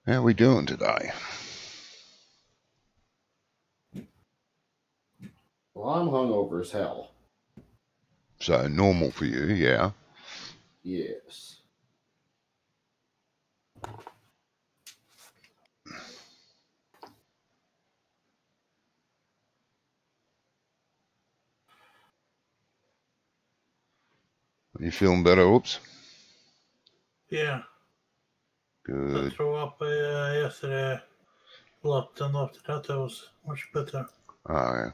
How are we doing today? Well, I'm hungover as hell. So normal for you, yeah. Yes. You feeling better? Oops. Yeah, I Good. threw up yesterday a lot, and after that I was much better. Oh, yeah.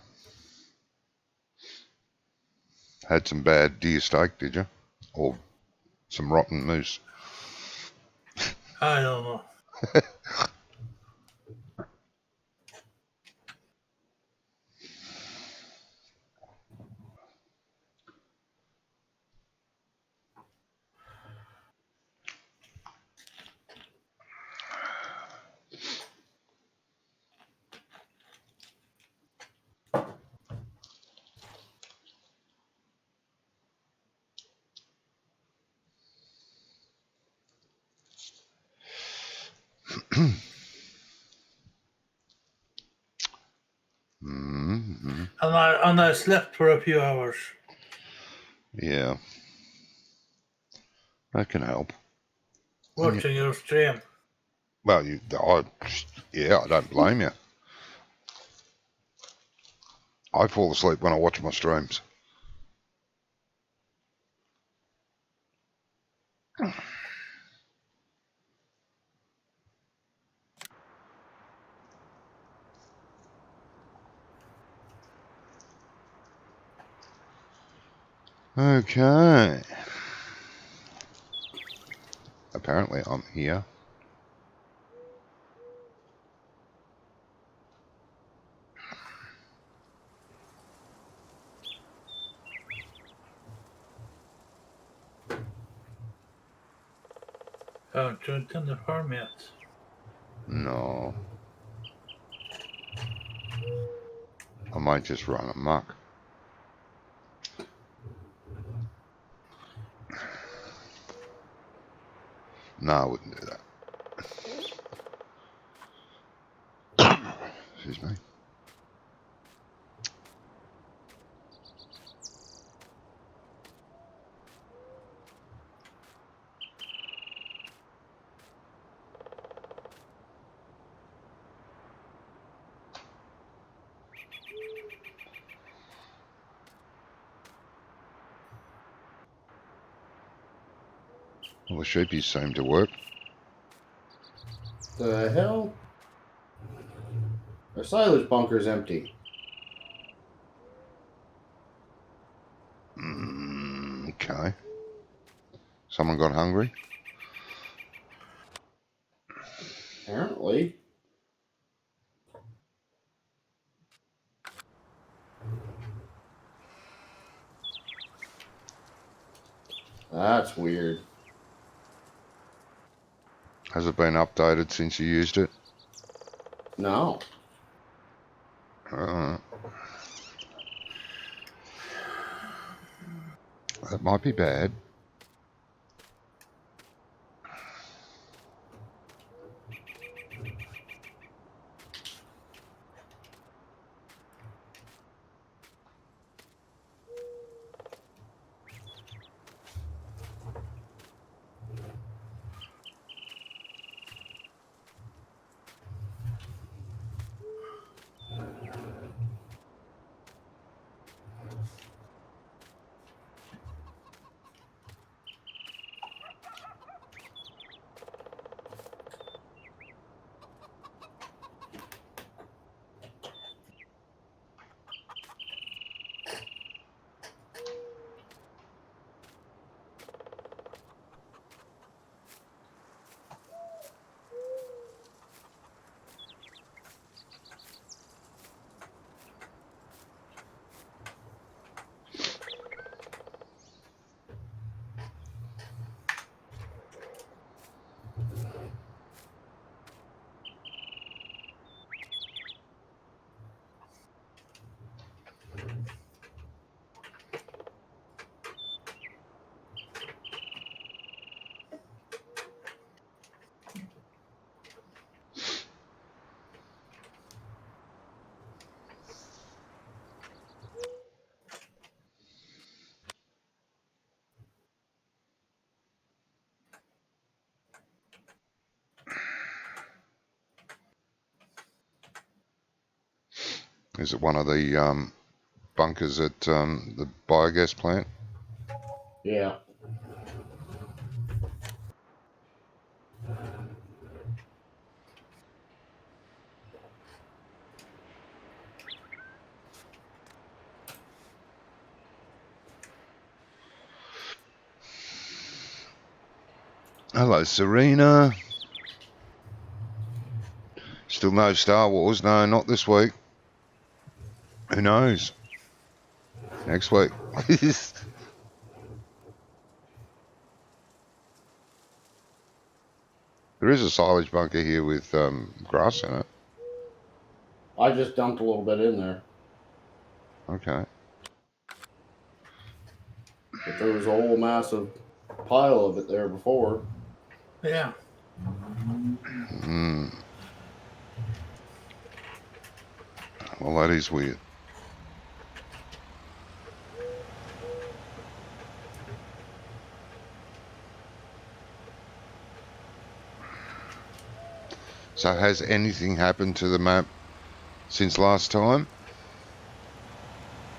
Had some bad deer steak, did you? Or some rotten moose? I don't know. Mm-hmm. And I slept for a few hours. Yeah. That can help. Watching your stream. Well, I don't blame you. I fall asleep when I watch my streams. Okay. Apparently I'm here. Haven't joined in the farm yet. No. I might just run amok. No, I wouldn't do that. Excuse me. Well, the sheepies seem to work. The hell? Our silage bunker's empty. Okay. Someone got hungry? Apparently. That's weird. Has it been updated since you used it? No. That might be bad. Is it one of the bunkers at the biogas plant? Yeah. Hello, Serena. Still no Star Wars? No, not this week. Who knows? Next week. There is a silage bunker here with grass in it. I just dumped a little bit in there, Okay. but there was a whole massive pile of it there before. Yeah. Well, that is weird. So has anything happened to the map since last time?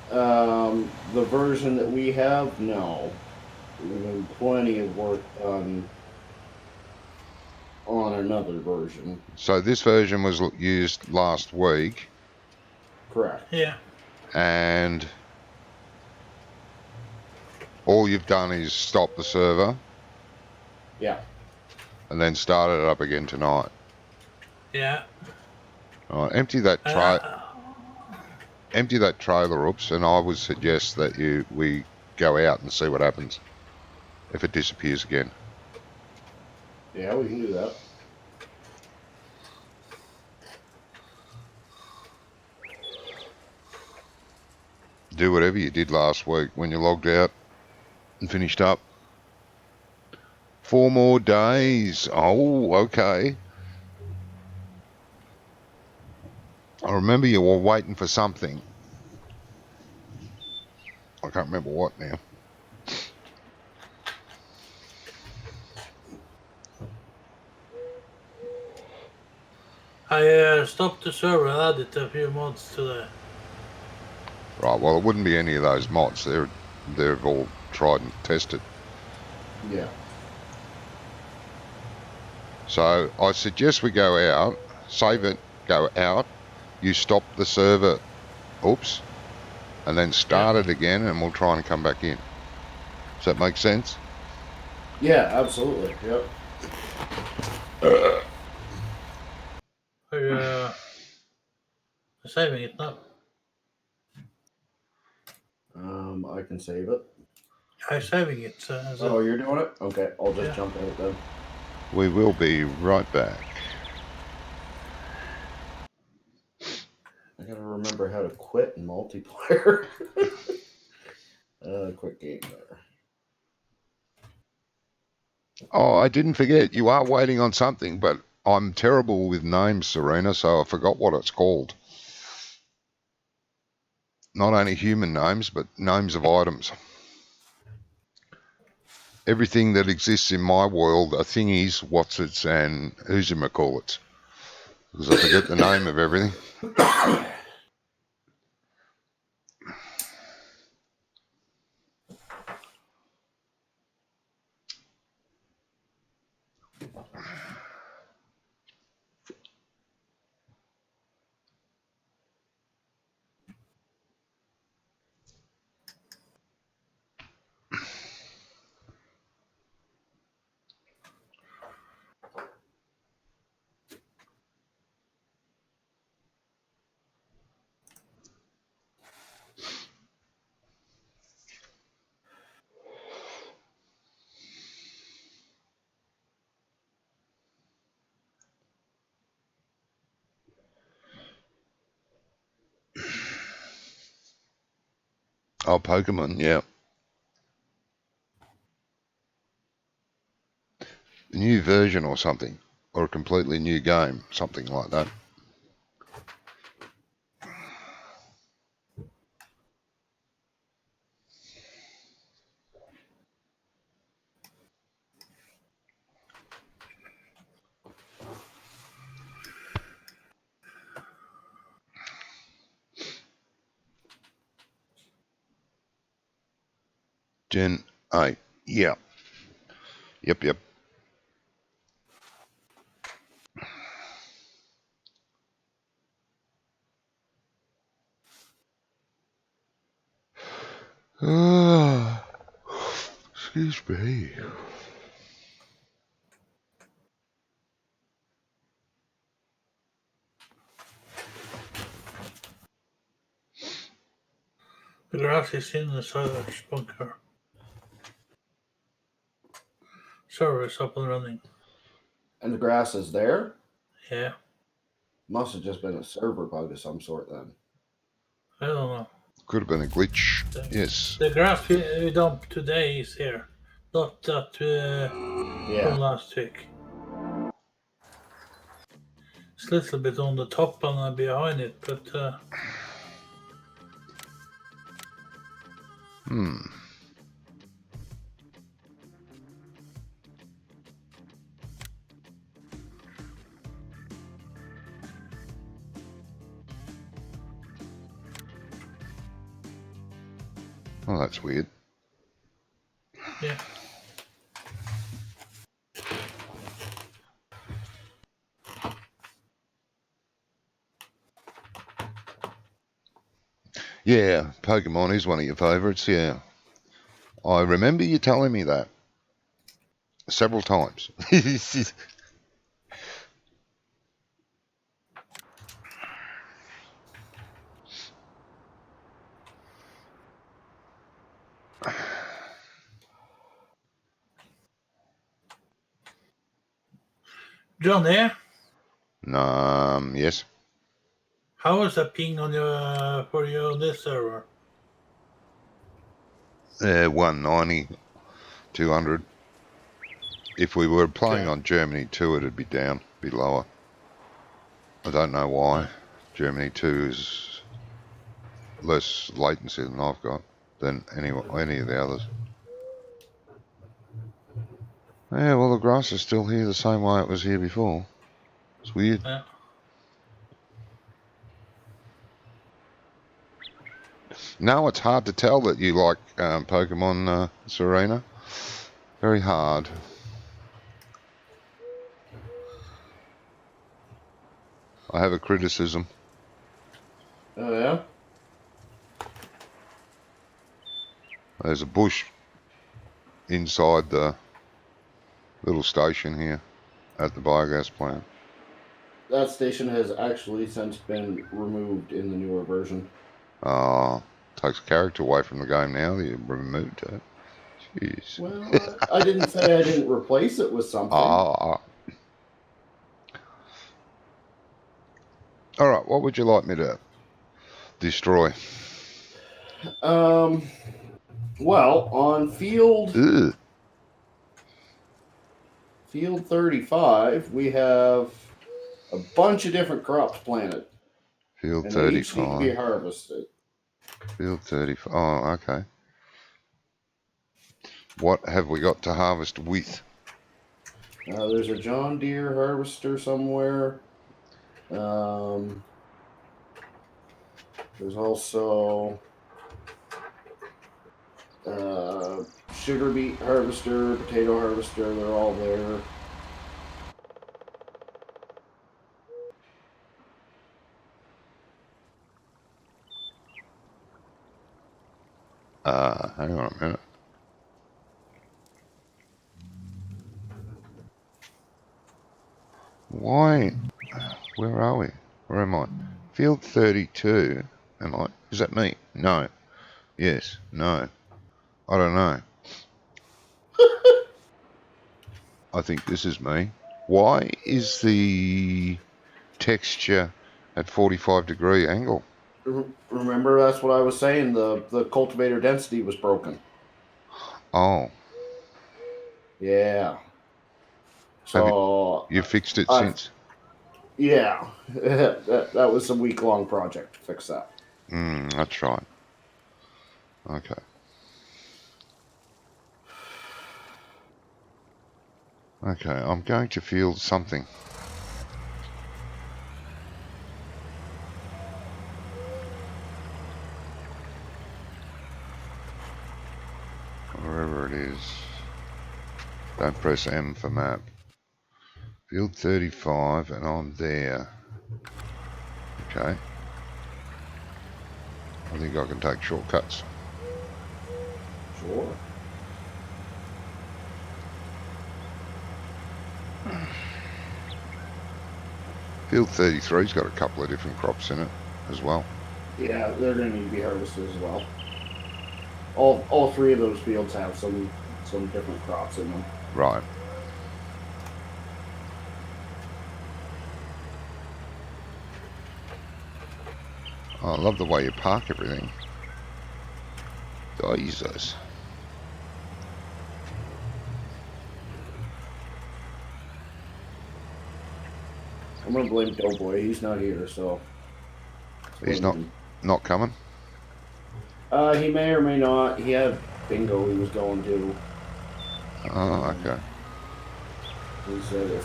The version that we have, no. There's been plenty of work done on another version. So this version was used last week, Correct. Yeah. and all you've done is stop the server Yeah. and then start it up again tonight. Yeah. All right, empty that trailer, oops, and I would suggest that we go out and see what happens if it disappears again. Yeah, we can do that. Do whatever you did last week when you logged out and finished up. 4 more days. Oh, okay. I remember you were waiting for something. I can't remember what now. I stopped the server and added a few mods to the. Right, well, it wouldn't be any of those mods. They're all tried and tested. Yeah. So I suggest we go out, save it, go out, you stop the server, oops, and then start it again, and we'll try and come back in. Does that make sense? Yeah, absolutely. Yep. Are you saving it now? I can save it. I'm saving it. Oh, you're doing it? Okay, I'll just Yeah. jump in it then. We will be right back. I gotta remember how to quit in multiplayer. Quick game there. Oh, I didn't forget. You are waiting on something, but I'm terrible with names, Serena, so I forgot what it's called. Not only human names, but names of items. Everything that exists in my world are thingies, whatsits, and who's-you-may-call-its. Because I forget the name of everything. Oh, Pokemon, yeah. A new version or something. Or a completely new game. Something like that. Gen 8. Yeah. Yep. Excuse me. The grass is in the silage bunker. Server is up and running. And the grass is there? Yeah, Must have just been a server bug of some sort then. I don't know. Could have been a glitch. Yes. The grass we dumped today is here, not that from last week. It's a little bit on the top and behind it, but Oh, that's weird. yeah. Yeah, Pokemon is one of your favourites, yeah. I remember you telling me that several times. Johnny, Yes. how is that ping on your for you on this server? 190, 200. If we were playing Okay. on Germany 2, it'd be down, be lower. I don't know why. Germany 2 is less latency than I've got than any of the others. Yeah, well, the grass is still here the same way it was here before. It's weird. Yeah. No, it's hard to tell that you like Pokemon, Serena. Very hard. I have a criticism. Oh, yeah? There's a bush inside the little station here at the biogas plant. That station has actually since been removed in the newer version. Takes character away from the game now. You removed it. Jeez. Well, I didn't say I didn't replace it with something. All right, what would you like me to destroy? Well, on field Ugh. 35, we have a bunch of different crops planted, Field and they each need to be 35. harvested. Field 35. Oh, okay. What have we got to harvest with? There's a John Deere harvester somewhere. There's also sugar beet harvester, potato harvester. They're all there. Hang on a minute. Why? Where are we? Where am I? Field 32. Am I? Is that me? No. Yes. No. I don't know. I think this is me. Why is the texture at 45-degree angle? Remember, that's what I was saying. The cultivator density was broken. Oh. Yeah. So You fixed it since? Yeah, that was a week-long project to fix that. That's right. Okay. Okay, I'm going to field something. Don't press M for map. Field 35 and I'm there. Okay. I think I can take shortcuts. Sure. Field 33's got a couple of different crops in it as well. Yeah, they're going to need to be harvested as well. All three of those fields have some different crops in them. Right. Oh, I love the way you park everything. Jesus. I'm going to blame Doughboy. He's not here, so... He's not coming? He may or may not. He had bingo he was going to. Oh, okay. He said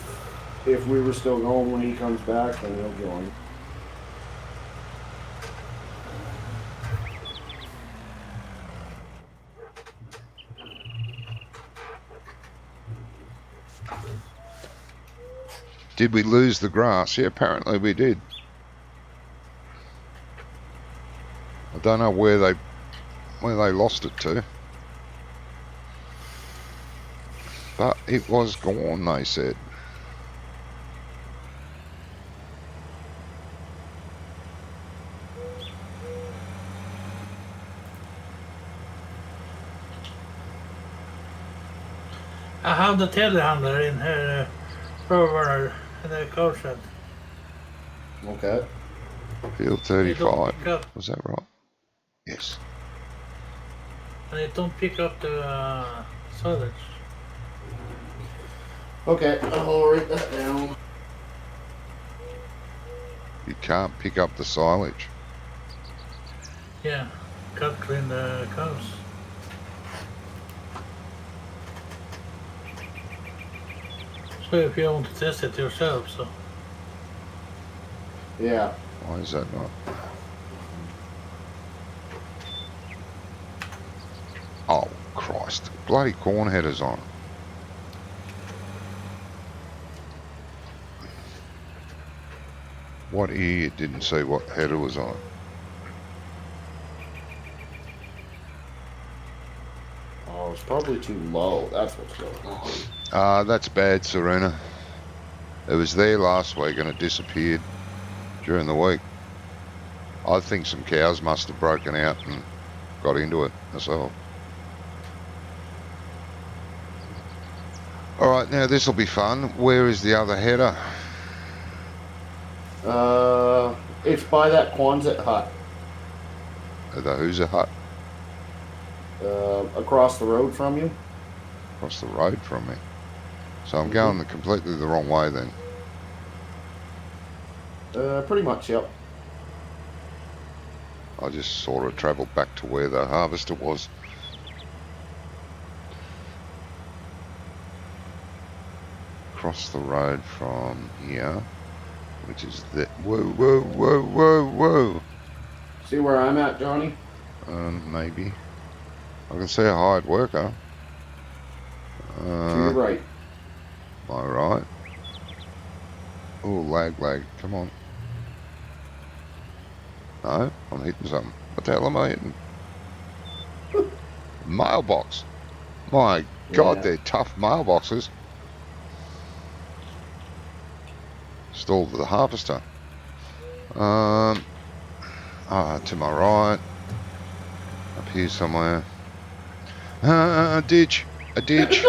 if we were still going when he comes back, then he'll join. Did we lose the grass? Yeah, apparently we did. I don't know where they lost it to. But it was gone, they said. I have the telehandler in here, over in the cow shed. Okay. Field 35. Was that right? Yes. And it don't pick up the silage. Okay, I'll write that down. You can't pick up the silage. Yeah, cut clean the cows. So if you want to test it yourself, so. Yeah. Why is that not? Oh, Christ. Bloody corn headers on. What idiot didn't see what header was on? Oh, it's probably too low. That's what's going on. That's bad, Serena. It was there last week and it disappeared during the week. I think some cows must have broken out and got into it myself. Alright, now this will be fun. Where is the other header? It's by that Quonset hut. The who's a hut? Across the road from you. Across the road from me. So I'm going completely the wrong way then. Pretty much, yep. I just sort of travelled back to where the harvester was. Across the road from here, which is the... Whoa, whoa, whoa, whoa, whoa. See where I'm at, Johnny? Maybe. I can see a hired worker. To your right. Am I right? Oh, lag. Come on. No, I'm hitting something. What the hell am I hitting? Mailbox. My God, they're tough mailboxes. Stalled the harvester. To my right. Up here somewhere. A ditch. A ditch.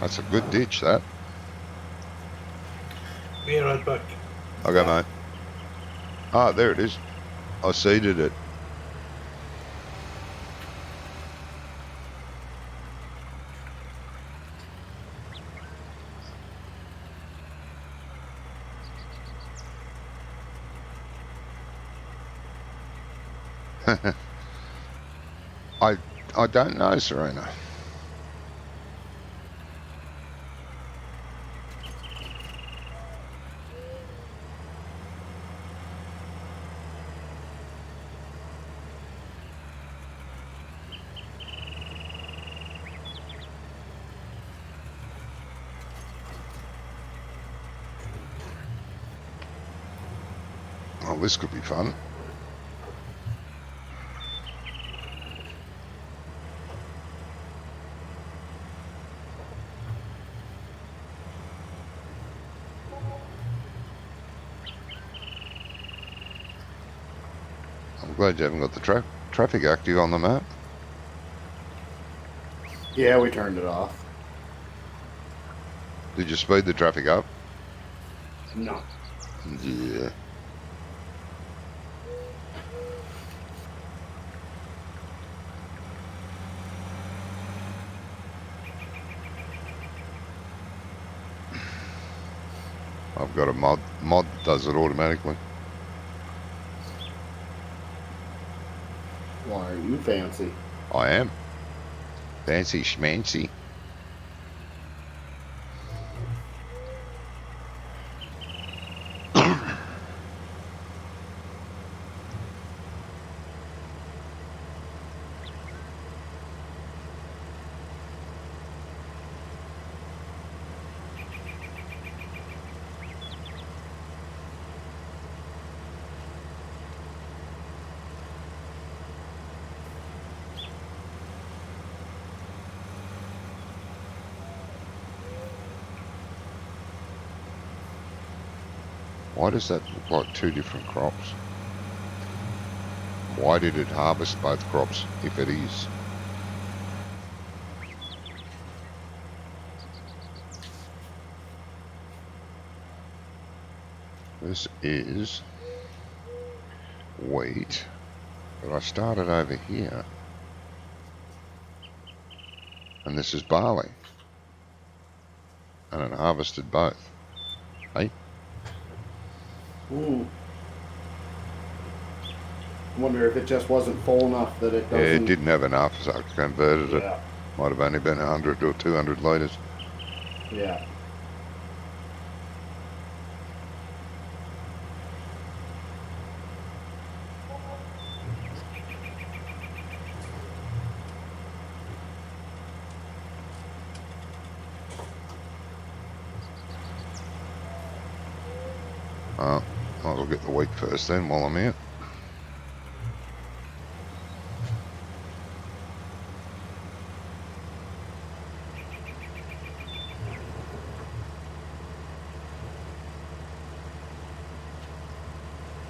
That's a good ditch, that. Be right back. Okay, mate. Ah, there it is. I seeded it. I don't know, Serena. this could be fun. I'm glad you haven't got the traffic active on the map. Yeah, we turned it off. Did you speed the traffic up? No. Yeah. I've got a mod that does it automatically. Why are you fancy? I am. Fancy schmancy. Why does that look like two different crops? Why did it harvest both crops, if it is? This is wheat, but I started over here. And this is barley. And it harvested both. Hey? Wonder if it just wasn't full enough that it doesn't... Yeah, it didn't have enough, so I converted it. Yeah. Might have only been 100 or 200 litres. Yeah. I'll get the wheat first then while I'm out.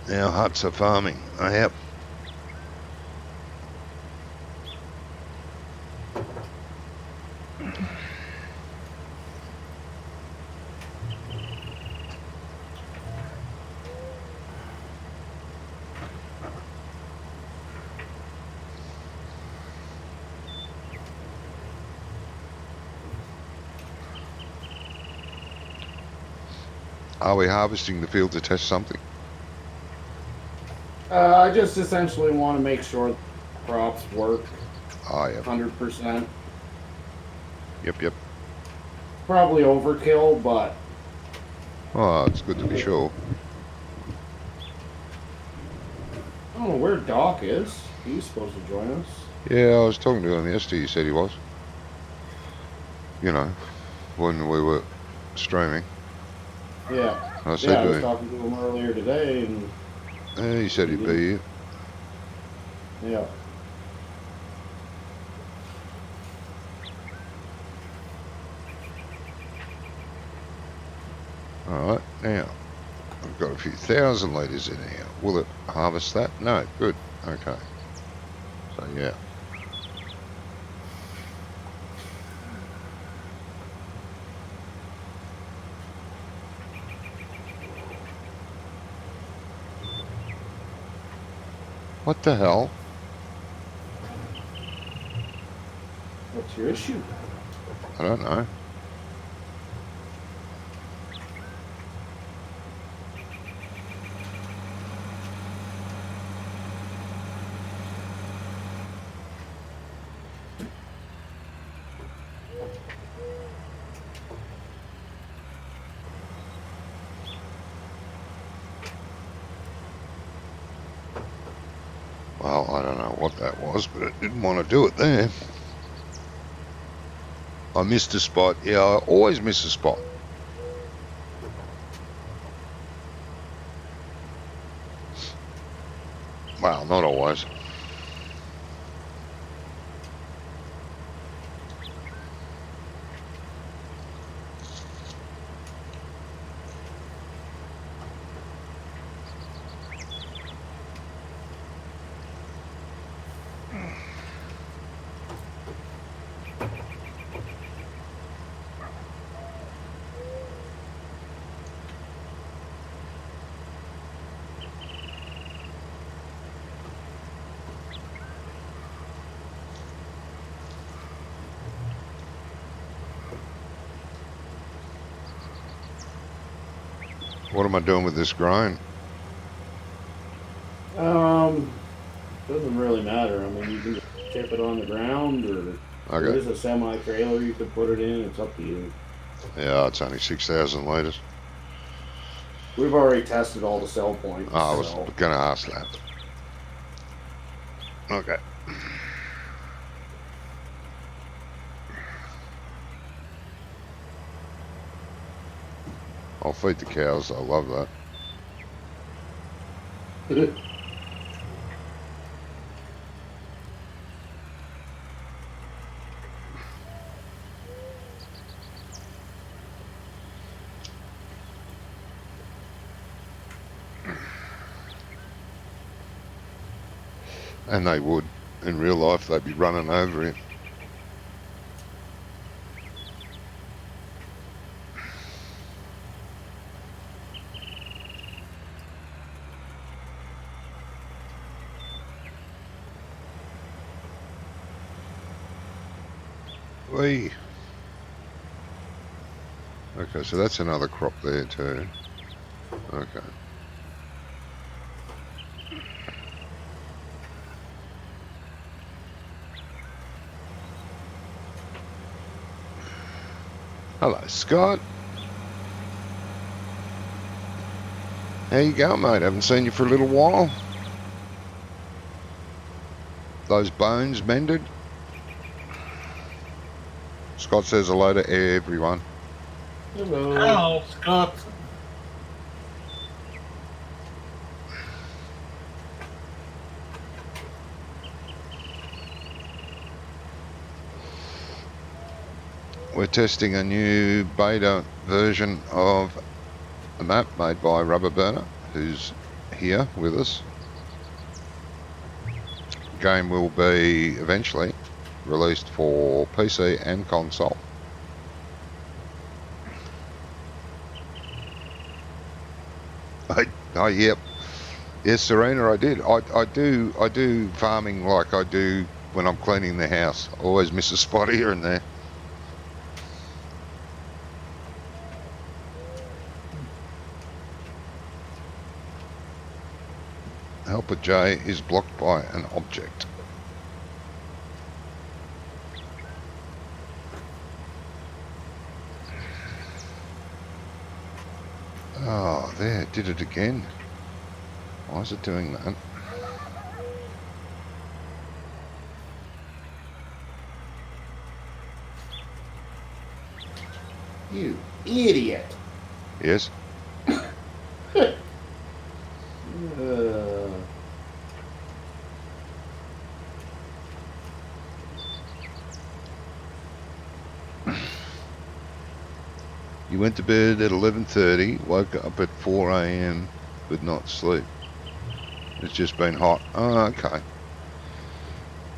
Now huts are farming. Yep. Are we harvesting the field to test something? I just essentially want to make sure crops work. Oh, yeah. 100%. Yep. Probably overkill, but... Oh, it's good to be sure. I don't know where Doc is. He's supposed to join us. Yeah, I was talking to him yesterday. He said he was. You know, when we were streaming. Yeah. I said I to was him, talking to him earlier today, and... he said he'd be here. Yeah. Alright, now, I've got a few thousand litres in here. Will it harvest that? No, good. Okay. So, yeah. What the hell? What's your issue? I don't know. Well, I don't know what that was, but it didn't want to do it there. I missed a spot. Yeah, I always miss a spot. Not always. What am I doing with this grain? Doesn't really matter. I mean, you can just tip it on the ground, or there is a semi-trailer you could put it in. It's up to you. Yeah, it's only 6,000 litres. We've already tested all the sell points. I was going to ask that. Okay. I'll feed the cows. I love that. And they would. In real life, they'd be running over him. Whee! Okay, so that's another crop there too. Okay. Hello, Scott. How you going, mate? Haven't seen you for a little while. Those bones mended? Scott says hello to everyone. Hello. Hello, Scott. We're testing a new beta version of a map made by Rubber Burner, who's here with us. Game will be eventually released for PC and console. Yep. Yes, Serena, I did. I do farming like I do when I'm cleaning the house. Always miss a spot here and there. Helper J is blocked by an object. Oh, there, did it again. Why is it doing that? You idiot. Yes? You went to bed at 11:30, woke up at 4 a.m. but not sleep. It's just been hot. Oh, okay.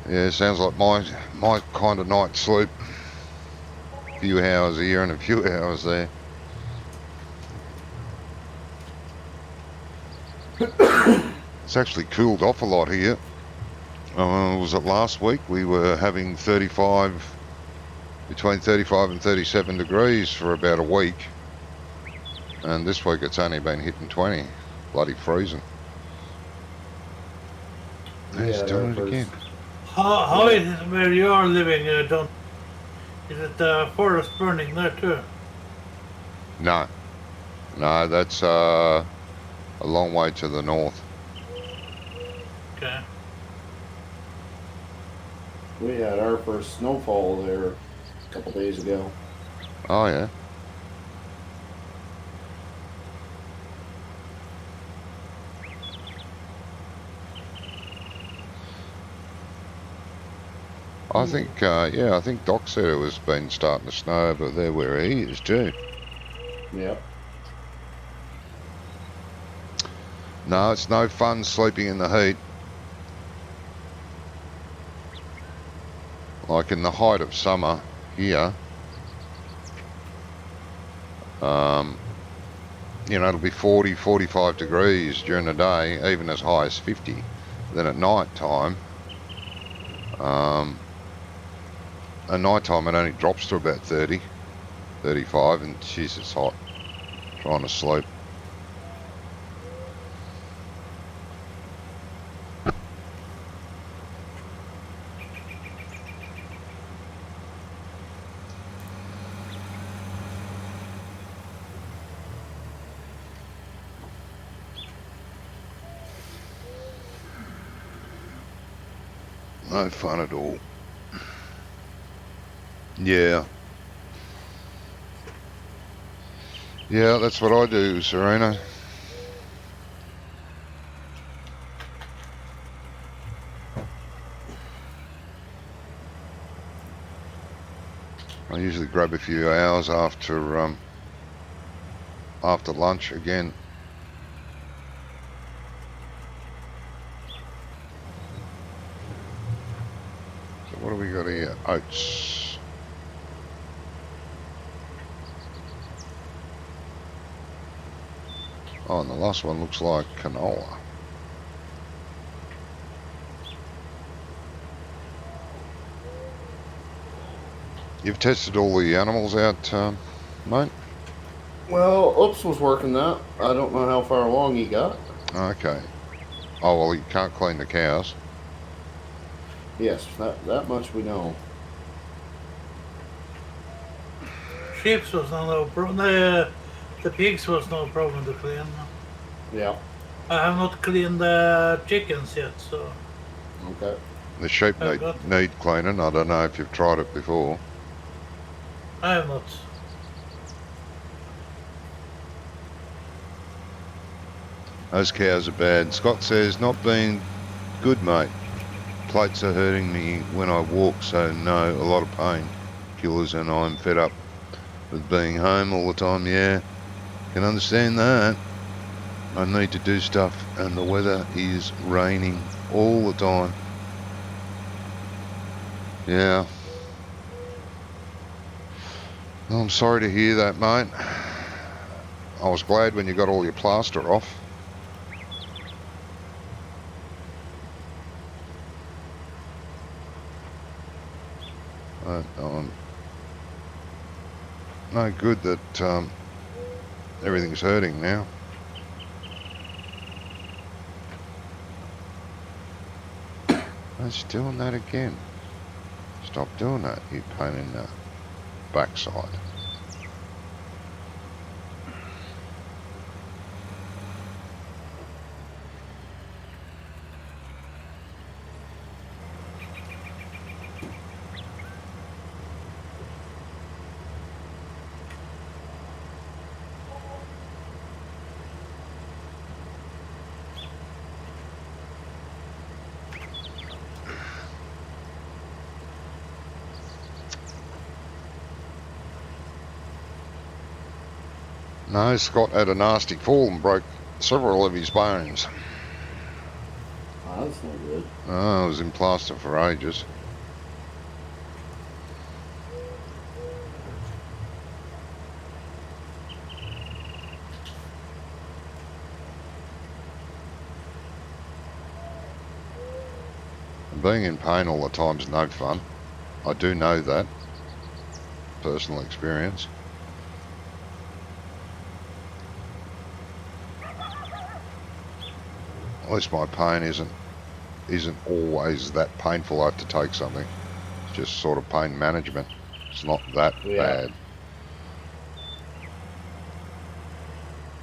Yeah, sounds like my kind of night sleep. A few hours here and a few hours there. It's actually cooled off a lot here. Was it last week? We were having between 35 and 37 degrees for about a week. And this week it's only been hitting 20. Bloody freezing. He's doing it again. How is it where you're living, Don? Is it the forest burning there too? No, that's a long way to the north. Okay. We had our first snowfall there a couple days ago. Oh yeah. I think, I think Doc said it was been starting to snow over there where he is too. Yep. No, it's no fun sleeping in the heat. Like in the height of summer here, it'll be 40, 45 degrees during the day, even as high as 50. Then at night time, at night time it only drops to about 30, 35, and geez, it's hot trying to sleep. No fun at all. Yeah. Yeah, that's what I do, Serena. I usually grab a few hours after lunch again. So what do we got here? Oats. Oh, and the last one looks like canola. You've tested all the animals out, mate? Well, Oops was working that. I don't know how far along he got. Okay. Oh, well, you can't clean the cows. Yes, that much we know. Sheep was no problem. The pigs was no problem to clean. Yeah. I have not cleaned the chickens yet, so. Okay. The sheep need cleaning. I don't know if you've tried it before. I have not. Those cows are bad. Scott says, not being good, mate. Plates are hurting me when I walk, so no, a lot of pain. Killers, and I'm fed up with being home all the time. Yeah, can understand that. I need to do stuff, and the weather is raining all the time. Yeah. Well, I'm sorry to hear that, mate. I was glad when you got all your plaster off. No good that everything's hurting now. It's doing that again. Stop doing that, you pain in the backside. No, Scott had a nasty fall and broke several of his bones. Oh, that's not good. Oh, I was in plaster for ages. Being in pain all the time is no fun. I do know that. Personal experience. At least my pain isn't always that painful. I have to take something. It's just sort of pain management. It's not that bad.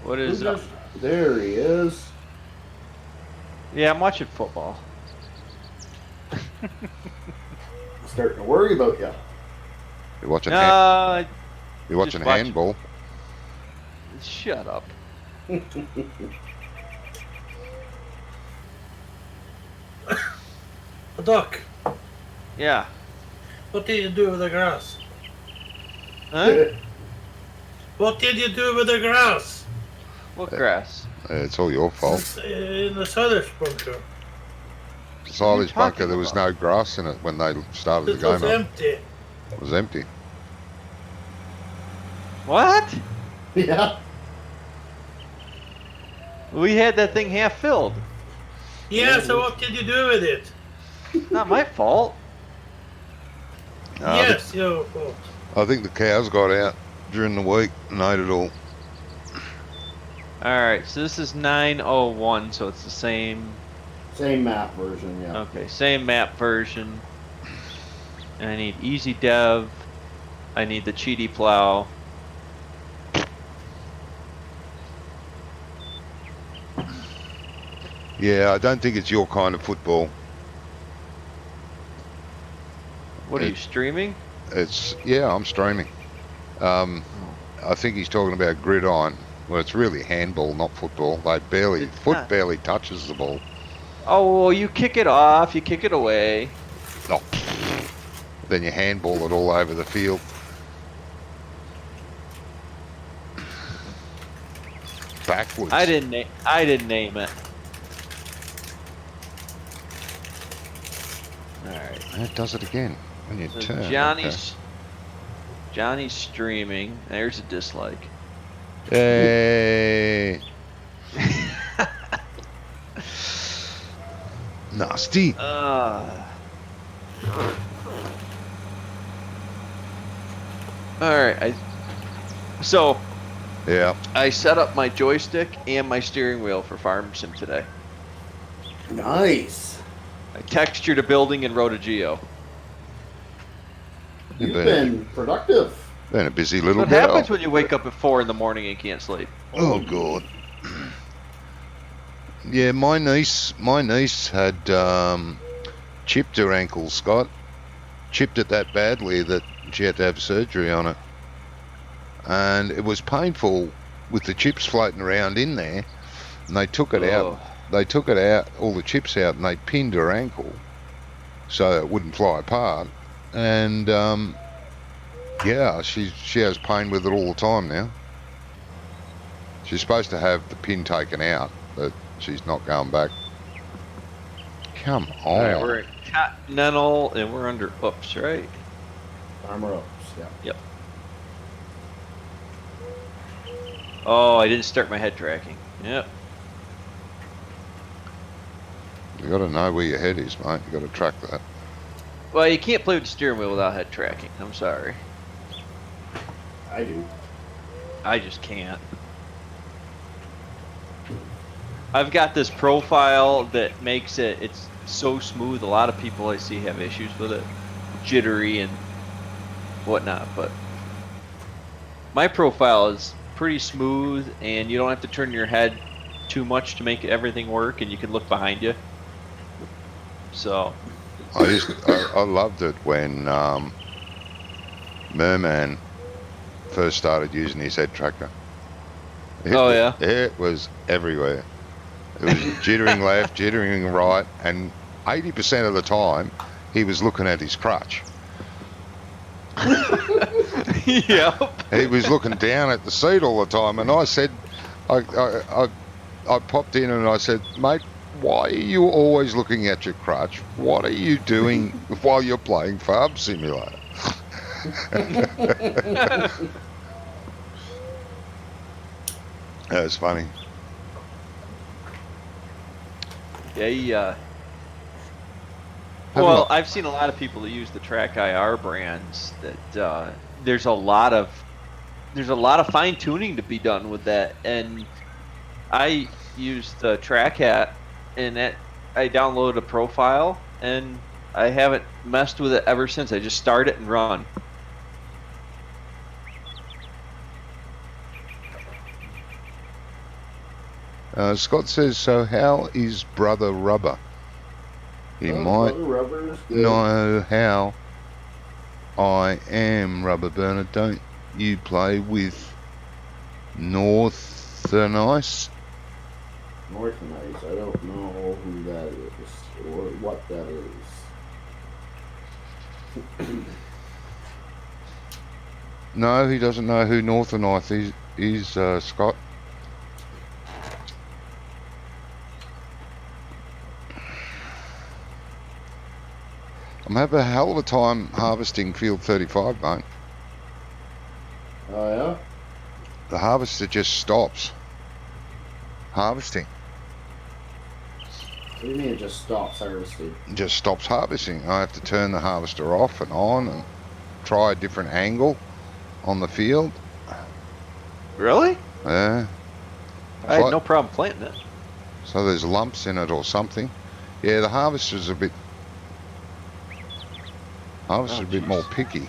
What is up? There he is. Yeah, I'm watching football. Starting to worry about you. You're watching. You're watching handball. Shut up. A duck. Yeah. What did you do with the grass? Huh? What did you do with the grass? What grass? It's all your fault. In the silage bunker. The silage bunker, talking there was about? no grass in it when they started the It game was up. empty. It was empty. What? Yeah. We had that thing half filled. Yeah, so what did you do with it? Not my fault. Yes, your fault. I think the cows got out during the week and ate it all. Alright, so this is 901, so it's the same. Same map version, yeah. Okay, same map version. And I need easy dev. I need the cheaty plow. Yeah, I don't think it's your kind of football. What are you streaming? Yeah, I'm streaming. I think he's talking about gridiron. Well, it's really handball, not football. Foot barely touches the ball. Oh, well, you kick it off, you kick it away. Oh. Then you handball it all over the field. Backwards. I didn't name it. Alright. It does it again when you So turn. Johnny's streaming. There's a dislike. Okay. Hey. Nasty. Alright, so Yeah. I set up my joystick and my steering wheel for Farm Sim today. Nice. I textured a building and wrote a geo. You've been productive. Been a busy little What girl. happens when you wake up at 4 in the morning and can't sleep? Oh God. Yeah, my niece had chipped her ankle, Scott. Chipped it that badly that she had to have surgery on it. And it was painful with the chips floating around in there. And they took it out. They took it out, all the chips out, and they pinned her ankle so it wouldn't fly apart. And yeah, she has pain with it all the time now. She's supposed to have the pin taken out, but she's not going back. Come on. Alright, we're in Continental and we're under Oops, right? Farmer ups, yeah. Yep. Oh, I didn't start my head tracking. Yep. You got to know where your head is, mate. You got to track that. Well, you can't play with the steering wheel without head tracking. I'm sorry. I do. I just can't. I've got this profile that makes it's so smooth. A lot of people I see have issues with it. Jittery and whatnot, but my profile is pretty smooth and you don't have to turn your head too much to make everything work, and you can look behind you. So I loved it when Merman first started using his head tracker. It was everywhere. It was jittering left, jittering right, and 80% of the time he was looking at his crutch. Yep. He was looking down at the seat all the time, and I said, I popped in and I said, mate, why are you always looking at your crutch? What are you doing while you're playing Farm Simulator? That was funny. Yeah. Well, I've seen a lot of people that use the Track IR brands. That there's a lot of fine tuning to be done with that, and I used the Track Hat, and I downloaded a profile, and I haven't messed with it ever since. I just start it and run. Scott says, so how is Brother Rubber? He might know how I am, Rubber Burner. Don't you play with Northern Ice? Northern Ice, I don't know who that is or what that is. No, he doesn't know who Northernite is, Scott. I'm having a hell of a time harvesting field 35, mate. Oh, yeah? The harvester just stops harvesting. What do you mean it just stops harvesting? It just stops harvesting. I have to turn the harvester off and on and try a different angle on the field. Really? Yeah. I had no problem planting it. So there's lumps in it or something. Yeah, the harvester's a bit more picky.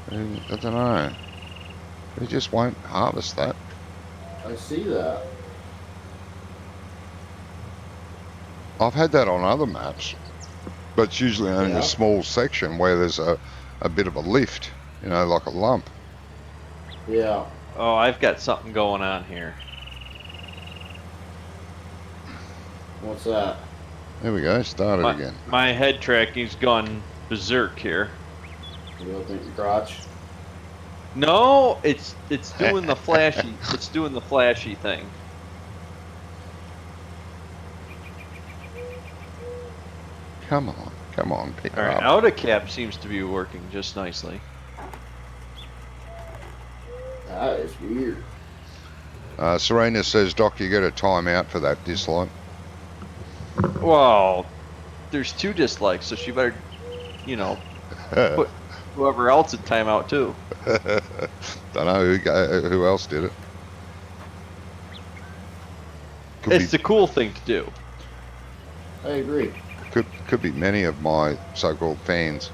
I don't know. They just won't harvest that. I see that. I've had that on other maps, but it's usually only a small section where there's a bit of a lift, you know, like a lump. Yeah. Oh, I've got something going on here. What's that? There we go, started again. My head tracking's gone berserk here. You don't think your crotch? No, it's doing the flashy. It's doing the flashy thing. Come on, pick All her right, up. AutoCap seems to be working just nicely. That is weird. Serena says, Doc, you get a timeout for that dislike. Well, there's 2 dislikes, so she better, you know, put whoever else in timeout too. Don't know who else did it. It's the cool thing to do. I agree. Could be many of my so-called fans.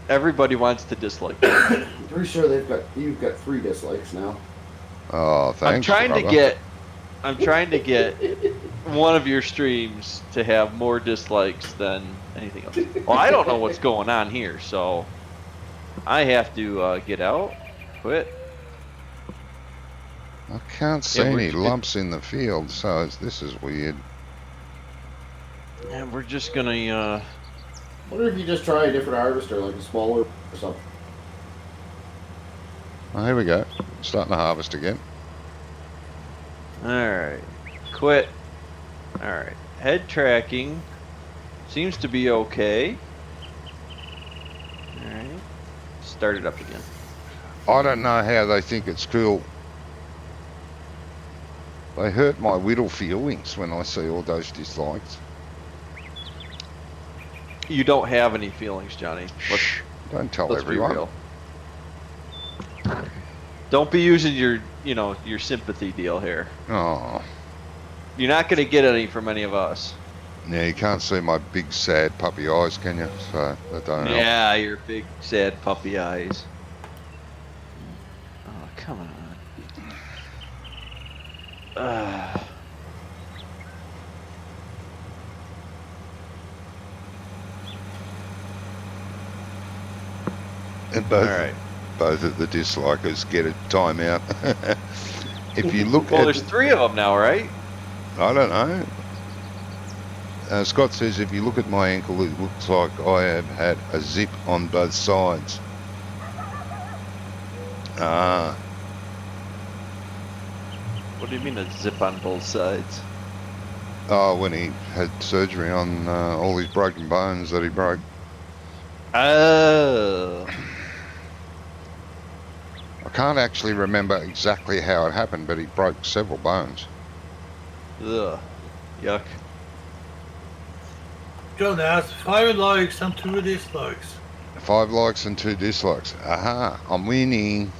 Everybody wants to dislike. I'm pretty sure you've got 3 dislikes now. Oh, thanks. I'm trying to get one of your streams to have more dislikes than anything else. Well, I don't know what's going on here, so I have to get out, quit. I can't see any lumps in the field, so this is weird. And we're just gonna Wonder if you just try a different harvester, like a smaller or something. Oh, here we go. Starting to harvest again. Alright. Quit. Alright. Head tracking seems to be okay. Alright. Start it up again. I don't know how they think it's cool. They hurt my whittle feelings when I see all those dislikes. You don't have any feelings, Johnny. Don't tell Let's everyone. be real. Don't be using your sympathy deal here. Oh. You're not going to get any from any of us. Yeah, you can't see my big sad puppy eyes, can you? So that don't help. Yeah, your big sad puppy eyes. Oh, come on. And both of the dislikers get a timeout. If you look well, at... there's 3 of them now, right? I don't know. Scott says, if you look at my ankle, it looks like I have had a zip on both sides. Ah. What do you mean a zip on both sides? Oh, when he had surgery on all his broken bones that he broke. Oh. I can't actually remember exactly how it happened, but he broke several bones. Ugh. Yuck. John has 5 likes and 2 dislikes. 5 likes and 2 dislikes. Aha, I'm winning.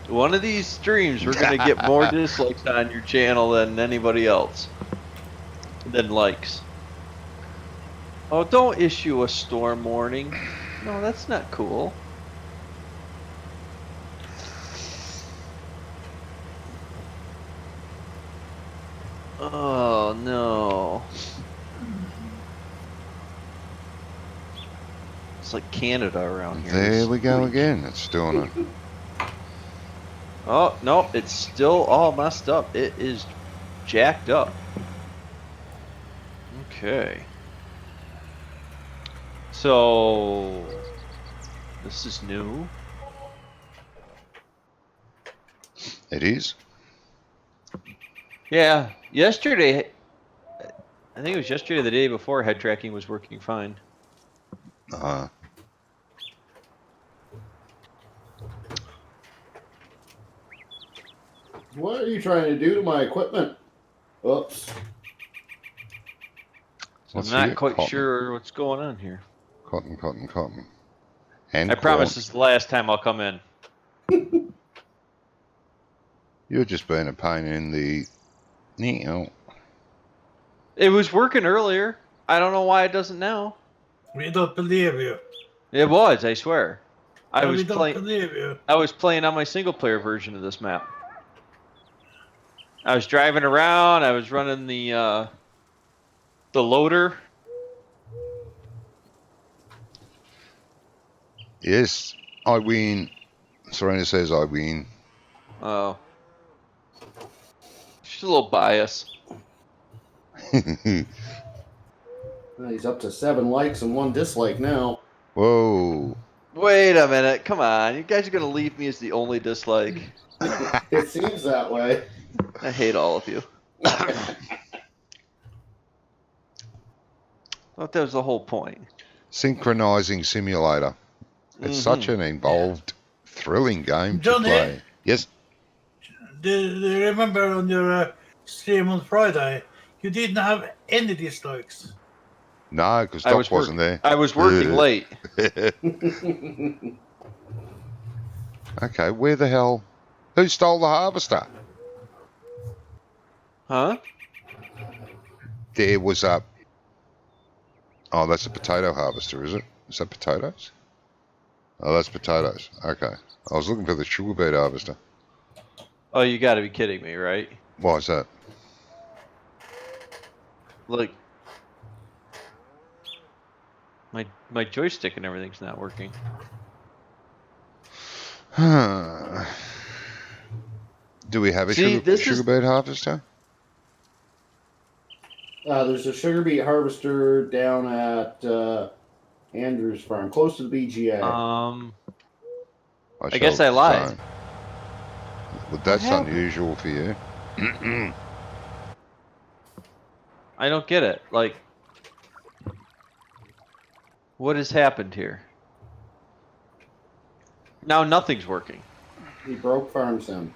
One of these streams, we're going to get more dislikes on your channel than anybody else. Than likes. Oh, don't issue a storm warning. No, that's not cool. Oh, no. It's like Canada around here. There we go again. It's doing it. Oh, no, it's still all messed up. It is jacked up. Okay. So this is new. It is. Yeah, yesterday. I think it was yesterday or the day before. Head tracking was working fine. What are you trying to do to my equipment? Oops. I'm not quite sure what's going on here. Cotton. And I promise this is the last time I'll come in. You're just being a pain in the... It was working earlier. I don't know why it doesn't now. We don't believe you. It was, I swear. I was we don't believe you. I was playing on my single player version of this map. I was driving around, I was running the loader. Yes, I win. Serena says I win. Oh. She's a little biased. He's up to 7 likes and 1 dislike now. Whoa. Wait a minute, come on. You guys are going to leave me as the only dislike. It seems that way. I hate all of you. Thought that was the whole point. Synchronizing simulator. It's such an involved, thrilling game Johnny, to play. Yes. Do you remember on your stream on Friday, you didn't have any dislikes? No, because Doc wasn't there. I was working late. Okay, where the hell? Who stole the harvester? Huh? There was a... Oh, that's a potato harvester, is it? Is that potatoes? Oh, that's potatoes. Okay. I was looking for the sugar beet harvester. Oh, you got to be kidding me, right? Why is that? Like, my joystick and everything's not working. Do we have a sugar beet harvester? There's a sugar beet harvester down at Andrew's farm, close to the BGA. I guess I lied. But that's unusual for you. I don't get it. Like, what has happened here? Now nothing's working. He broke farm sim.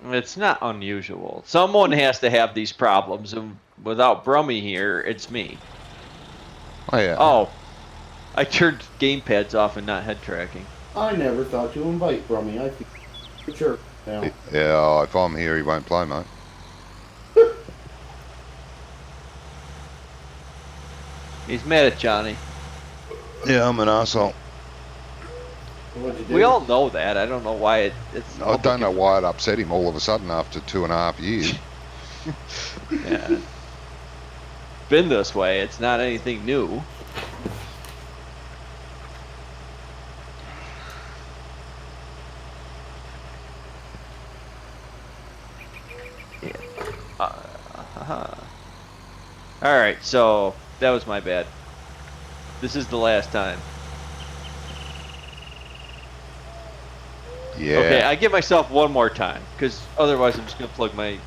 It's not unusual. Someone has to have these problems, and without Brummie here, it's me. Oh, yeah. Oh, I turned gamepads off and not head tracking. I never thought to invite Brummie. I think sure. Now. Yeah, if I'm here, he won't play, mate. He's mad at Johnny. Yeah, I'm an asshole. What'd you do? We all know that. I don't know why it's. I don't know why it upset him all of a sudden after 2.5 years. Yeah. Been this way. It's not anything new. Alright, so that was my bad. This is the last time. Yeah. Okay, I give myself one more time, because otherwise I'm just going to plug my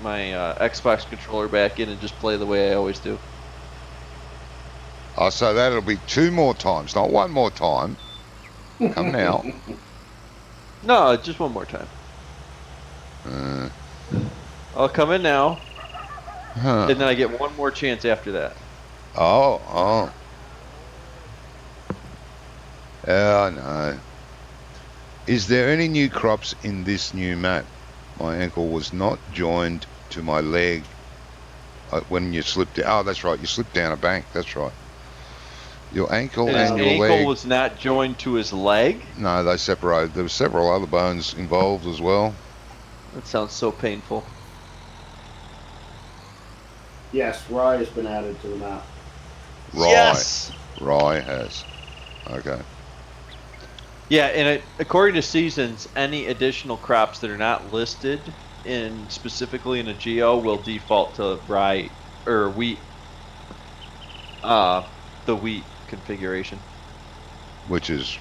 Xbox controller back in and just play the way I always do. Oh, so that'll be 2 more times, not 1 more time. Come now. No, just one more time. I'll come in now, and then I get one more chance after that. Oh, no. Is there any new crops in this new map? My ankle was not joined to my leg when you slipped down. Oh, that's right. You slipped down a bank. That's right. Your ankle and your leg. His ankle was not joined to his leg? No, they separated. There were several other bones involved as well. That sounds so painful. Yes, rye has been added to the map. Rye. Yes! Rye has. Okay. Yeah, and according to seasons, any additional crops that are not listed specifically in a geo will default to rye or wheat the wheat configuration. which is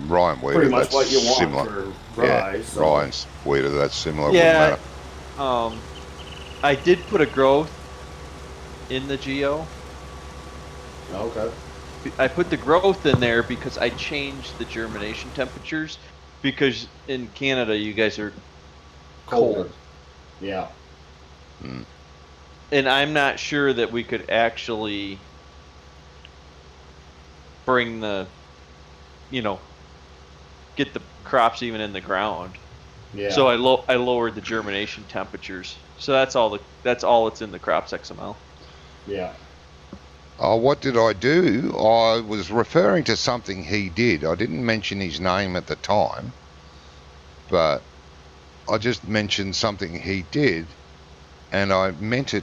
rye and wheat. Pretty much That's what you want similar. for rye. Yeah, So. rye and wheat, that's similar. Yeah. Wouldn't matter. I did put a growth in the geo. Okay. I put the growth in there because I changed the germination temperatures, because in Canada you guys are cold. Yeah. And I'm not sure that we could actually bring the, get the crops even in the ground. Yeah. So I lowered the germination temperatures. So that's all that's in the crops XML. Yeah. Oh, what did I do? I was referring to something he did. I didn't mention his name at the time, but I just mentioned something he did, and I meant it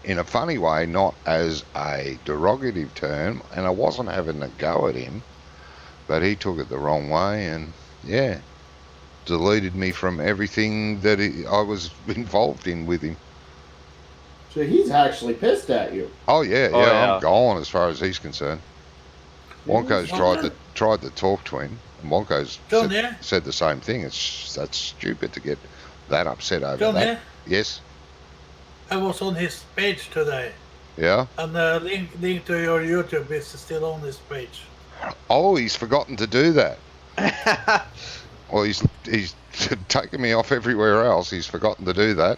in a funny way, not as a derogative term, and I wasn't having a go at him, but he took it the wrong way, and yeah, deleted me from everything that I was involved in with him. So he's actually pissed at you. Oh yeah, Oh, yeah. I'm gone as far as he's concerned. Wonko's tried to talk to him, and Wonko's said the same thing. That's stupid to get that upset over that. Yes. I was on his page today. Yeah. And the link to your YouTube is still on this page. Oh, he's forgotten to do that. Well, he's taken me off everywhere else. He's forgotten to do that.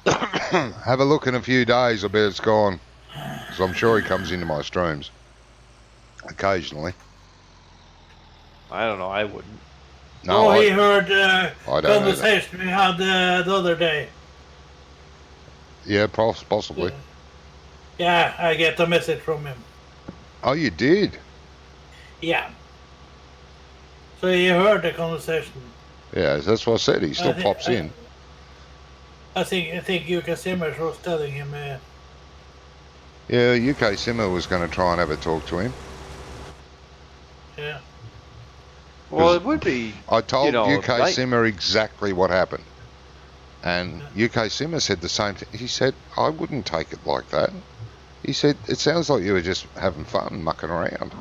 Have a look in a few days. I bet it's gone. So I'm sure he comes into my streams occasionally. I don't know. I wouldn't. No, he heard I don't conversation we had the other day. Yeah, possibly. Yeah, I get a message from him. Oh, you did? Yeah. So he heard the conversation. Yeah, that's what I said. He still pops in. I think UK Simmer was telling him. Yeah, UK Simmer was going to try and have a talk to him. Yeah. Well, it would be. I told UK Simmer exactly what happened. And UK Simmer said the same thing. He said, I wouldn't take it like that. He said, it sounds like you were just having fun, mucking around.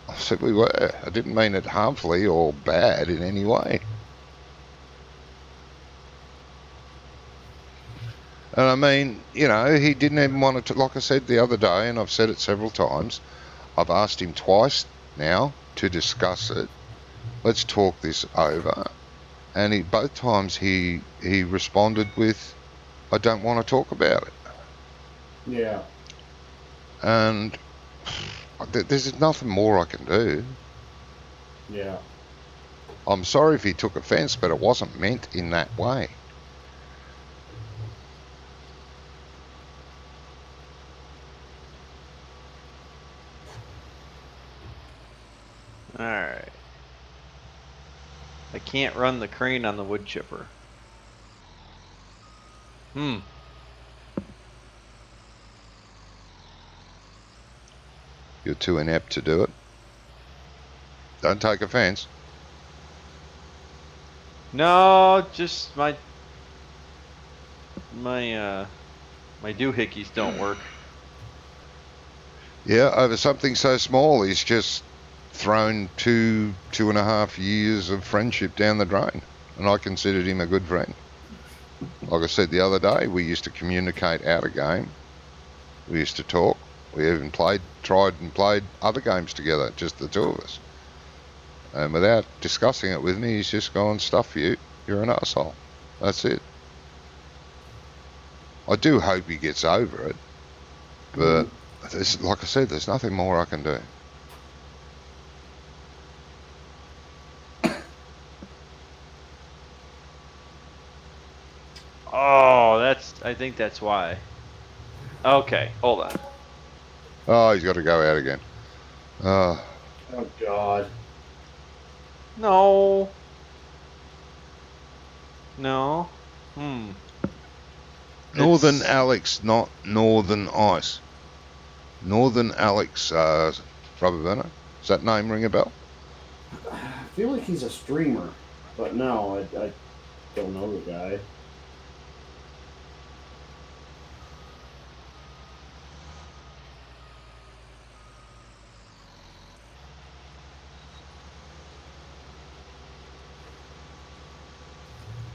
I said, we were. I didn't mean it harmfully or bad in any way. And I mean, he didn't even want to, like I said the other day, and I've said it several times, I've asked him twice now to discuss it. Let's talk this over. And both times he responded with, I don't want to talk about it. Yeah. And there's nothing more I can do. Yeah. I'm sorry if he took offence, but it wasn't meant in that way. Alright. I can't run the crane on the wood chipper. You're too inept to do it. Don't take offence. No, just my doohickeys don't work. Yeah, over something so small, he's just thrown 2.5 years of friendship down the drain, and I considered him a good friend. Like I said the other day, we used to communicate out a game. We used to talk. We even tried and played other games together, just the two of us. And without discussing it with me, he's just gone, stuff you. You're an arsehole. That's it. I do hope he gets over it, but like I said, there's nothing more I can do. Oh, I think that's why. Okay, hold on. Oh, he's got to go out again. Oh, God. No. Northern Alex, not Northern Ice. Northern Alex, Rubber Burner. Does that name ring a bell? I feel like he's a streamer, but no, I don't know the guy.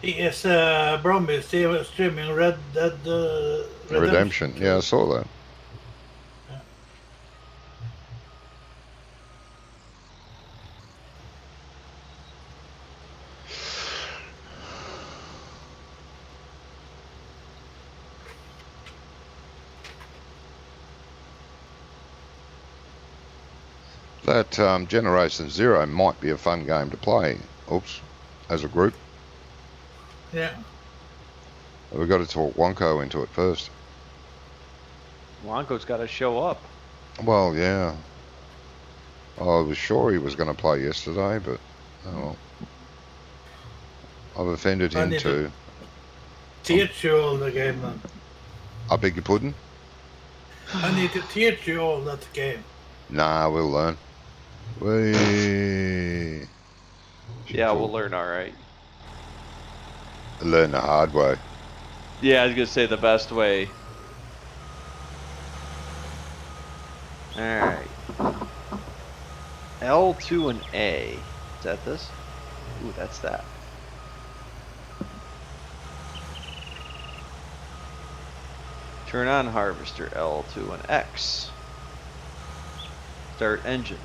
He is Brummie streaming Red Dead Redemption. Yeah, I saw that. That Generation Zero might be a fun game to play. Oops, as a group. Yeah. We've got to talk Wonko into it first. Wonko's got to show up. Well, yeah. I was sure he was going to play yesterday, but oh well. I've offended him too. Teach you all the game then. I beg your pudding? I need to teach you all that game. Nah, we'll learn. Yeah, we'll learn all right. Learn the hard way. Yeah, I was going to say the best way. All right. L2 and A. Is that this? Ooh, that's that. Turn on harvester L2 and X. Start engine.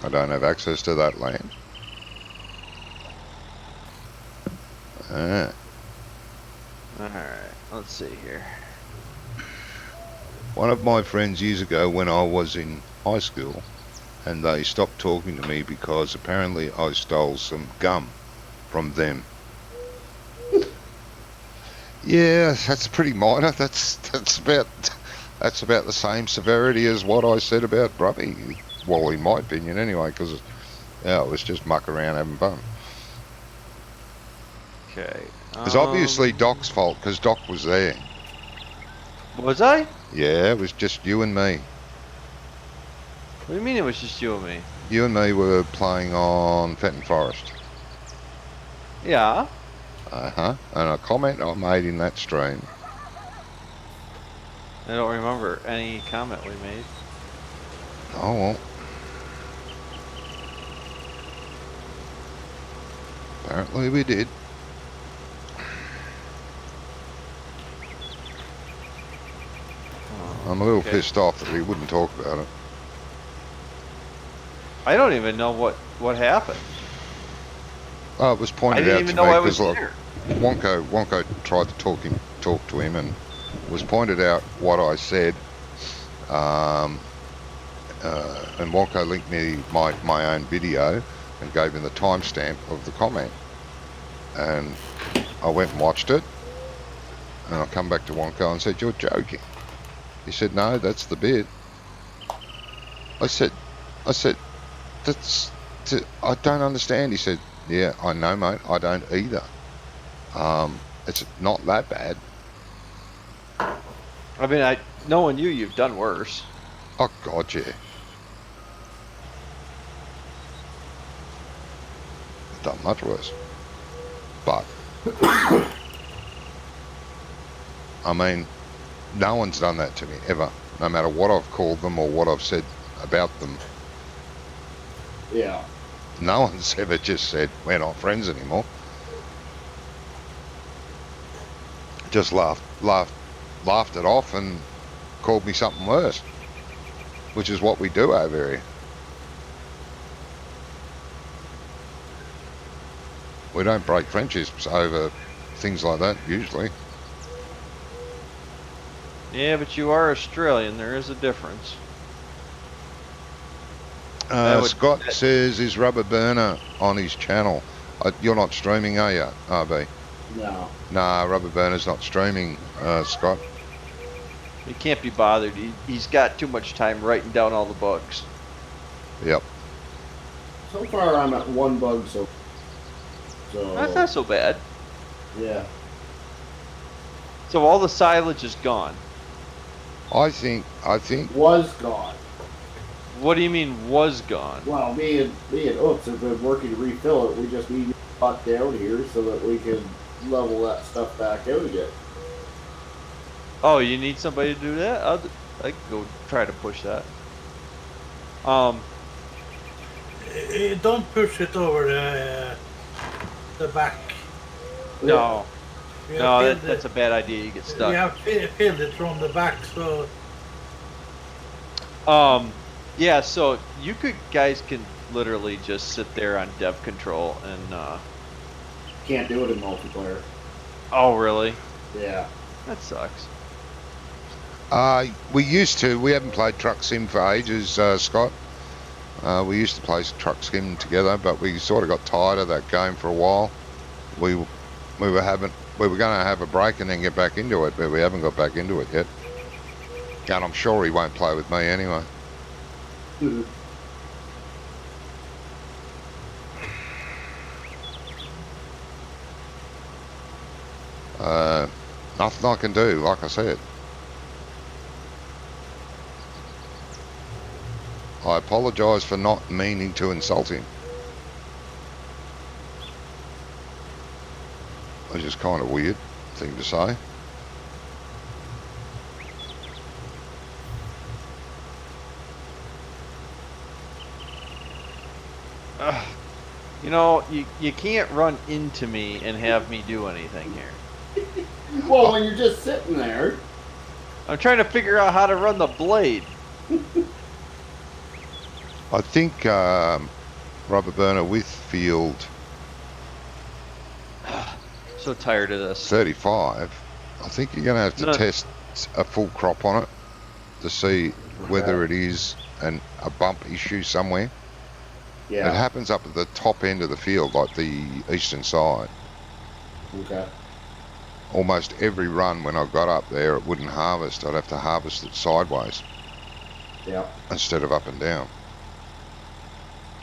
I don't have access to that land. Alright, let's see here. One of my friends years ago when I was in high school, and they stopped talking to me because apparently I stole some gum from them. Yeah, that's pretty minor. That's about the same severity as what I said about Brummie. Well, in my opinion, anyway, because yeah, it was just muck around having fun. Okay. It's obviously Doc's fault because Doc was there. Was I? Yeah, it was just you and me. What do you mean it was just you and me? You and me were playing on Fenton Forest. Yeah. And a comment I made in that stream. I don't remember any comment we made. Oh well. Apparently we did. I'm a little pissed off that we wouldn't talk about it. I don't even know what happened. Oh, it was pointed I out didn't even to know me I was because here. Wonko tried to talk to him, and it was pointed out what I said. And Wonko linked me my own video and gave me the timestamp of the comment. And I went and watched it, and I come back to Wonko and said, "You're joking." He said, "No, that's the bit." I said, I don't understand. He said, "Yeah, I know, mate. I don't either. It's not that bad." I mean, knowing you, you've done worse. Oh God, yeah. I've done much worse. But I mean, no one's done that to me ever. No matter what I've called them or what I've said about them. Yeah. No one's ever just said we're not friends anymore. Just laughed it off and called me something worse, which is what we do over here. We don't break friendships over things like that usually. Yeah, but you are Australian. There is a difference. Scott says his rubber burner on his channel. You're not streaming, are you, RB? No. Nah, rubber burner's not streaming, Scott. He can't be bothered. He's got too much time writing down all the bugs. Yep. So far, I'm at one bug, so That's not so bad. yeah. So all the silage is gone. I think. Was gone. What do you mean was gone? Well, me and Oops have been working to refill it. We just need to cut down here so that we can level that stuff back out again. Oh, you need somebody to do that? I can go try to push that. Don't push it over the back. No. We have No, filled that's a bad idea. You get We stuck. have filled it from the back, so Yeah. So you guys can literally just sit there on dev control and. Can't do it in multiplayer. Oh, really? Yeah. That sucks. We used to. We haven't played Truck Sim for ages, Scott. We used to play Truck Sim together, but we sort of got tired of that game for a while. We were going to have a break and then get back into it, but we haven't got back into it yet. And I'm sure he won't play with me anyway. Nothing I can do, like I said. I apologise for not meaning to insult him. Which is kind of weird thing to say. You know, you can't run into me and have me do anything here. Well, when you're just sitting there. I'm trying to figure out how to run the blade. I think Rubber Burner with field So tired of this. 35, I think you're going to have to test a full crop on it to see whether it is a bump issue somewhere. Yeah. It happens up at the top end of the field, like the eastern side. Okay. Almost every run when I got up there, it wouldn't harvest. I'd have to harvest it sideways. Yeah. Instead of up and down.